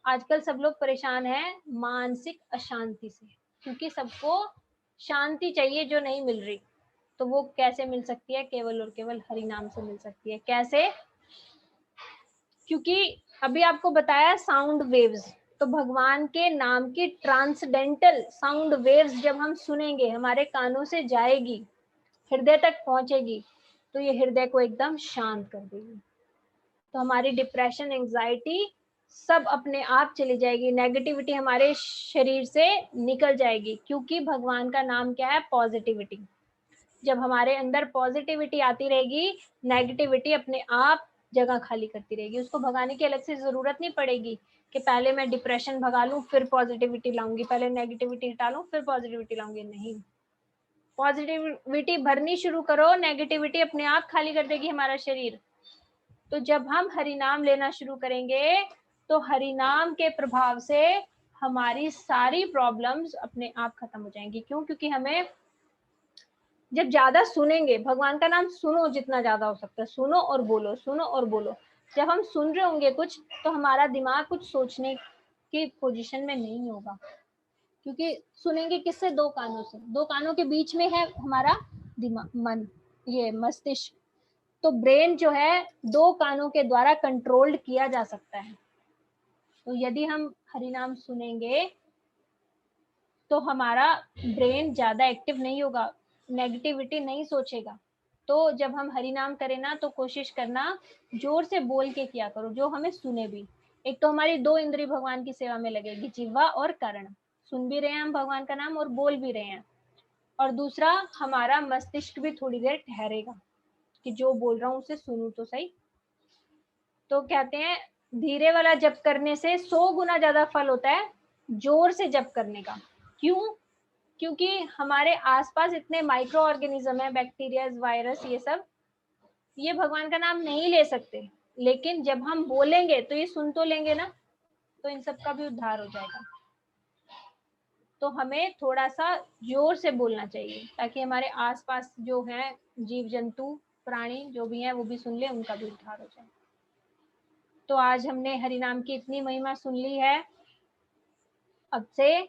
आजकल सब लोग परेशान हैं मानसिक अशांति से, क्योंकि सबको शांति चाहिए जो नहीं मिल रही। तो वो कैसे मिल सकती है? केवल और केवल हरि नाम से मिल सकती है। कैसे? क्योंकि अभी आपको बताया साउंड वेव्स, तो भगवान के नाम की ट्रांसडेंटल साउंड वेव्स जब हम सुनेंगे, हमारे कानों से जाएगी, हृदय तक पहुंचेगी, तो ये हृदय को एकदम शांत कर देगी। तो हमारी डिप्रेशन, एंजाइटी सब अपने आप चली जाएगी, नेगेटिविटी हमारे शरीर से निकल जाएगी। क्योंकि भगवान का नाम क्या है? पॉजिटिविटी। जब हमारे अंदर पॉजिटिविटी आती रहेगी, नेगेटिविटी अपने आप जगह खाली करती रहेगी। उसको भगाने की अलग से जरूरत नहीं पड़ेगी कि पहले मैं डिप्रेशन भगा लूं फिर पॉजिटिविटी लाऊंगी, पहले नेगेटिविटी हटा लूं फिर पॉजिटिविटी लाऊंगी। नहीं, पॉजिटिविटी भरनी शुरू करो, नेगेटिविटी अपने आप खाली कर देगी हमारा शरीर। तो जब हम हरि नाम लेना शुरू करेंगे, तो हरि नाम के प्रभाव से हमारी सारी प्रॉब्लम्स अपने आप खत्म हो जाएंगी। क्यों? क्योंकि हमें जब ज्यादा सुनेंगे, भगवान का नाम सुनो, जितना ज्यादा हो सकता है सुनो और बोलो, सुनो और बोलो। जब हम सुन रहे होंगे कुछ, तो हमारा दिमाग कुछ सोचने की पोजीशन में नहीं होगा, क्योंकि सुनेंगे किससे? 2 कानों से। 2 कानों के बीच में है हमारा दिमाग, मन, ये मस्तिष्क। तो ब्रेन जो है 2 कानों के द्वारा कंट्रोल्ड किया जा सकता है। तो यदि हम हरि नाम सुनेंगे तो हमारा ब्रेन ज्यादा एक्टिव नहीं होगा, नेगेटिविटी नहीं सोचेगा। तो जब हम हरि नाम करें ना, तो कोशिश करना जोर से बोल के किया करो, जो हमें सुने भी। एक तो हमारी 2 इंद्रिय भगवान की सेवा में लगेगी, जिह्वा और कर्ण। सुन भी रहे हैं हम भगवान का नाम और बोल भी रहे हैं। और दूसरा, हमारा मस्तिष्क भी थोड़ी देर ठहरेगा कि जो बोल रहा हूँ उसे सुनूं तो सही। तो कहते हैं धीरे वाला जप करने से 100 गुना ज्यादा फल होता है जोर से जप करने का। क्यों? क्योंकि हमारे आसपास इतने माइक्रो ऑर्गेनिज्म है, बैक्टीरिया, वायरस, ये सब, ये भगवान का नाम नहीं ले सकते। लेकिन जब हम बोलेंगे तो ये सुन तो लेंगे ना, तो इन सब का भी उद्धार हो जाएगा। तो हमें थोड़ा सा जोर से बोलना चाहिए, ताकि हमारे आसपास जो है जीव जंतु प्राणी जो भी हैं वो भी सुन ले, उनका भी उद्धार हो जाए। तो आज हमने हरि नाम की इतनी महिमा सुन ली है, अब से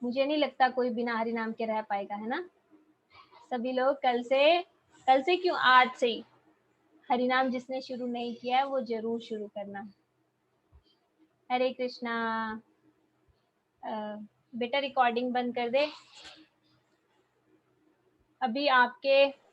मुझे नहीं लगता कोई बिना हरि नाम के रह पाएगा, है ना? सभी लोग कल से क्यों, आज से ही हरि नाम जिसने शुरू नहीं किया है वो जरूर शुरू करना। हरे कृष्णा। बेटा रिकॉर्डिंग बंद कर दे। अभी आपके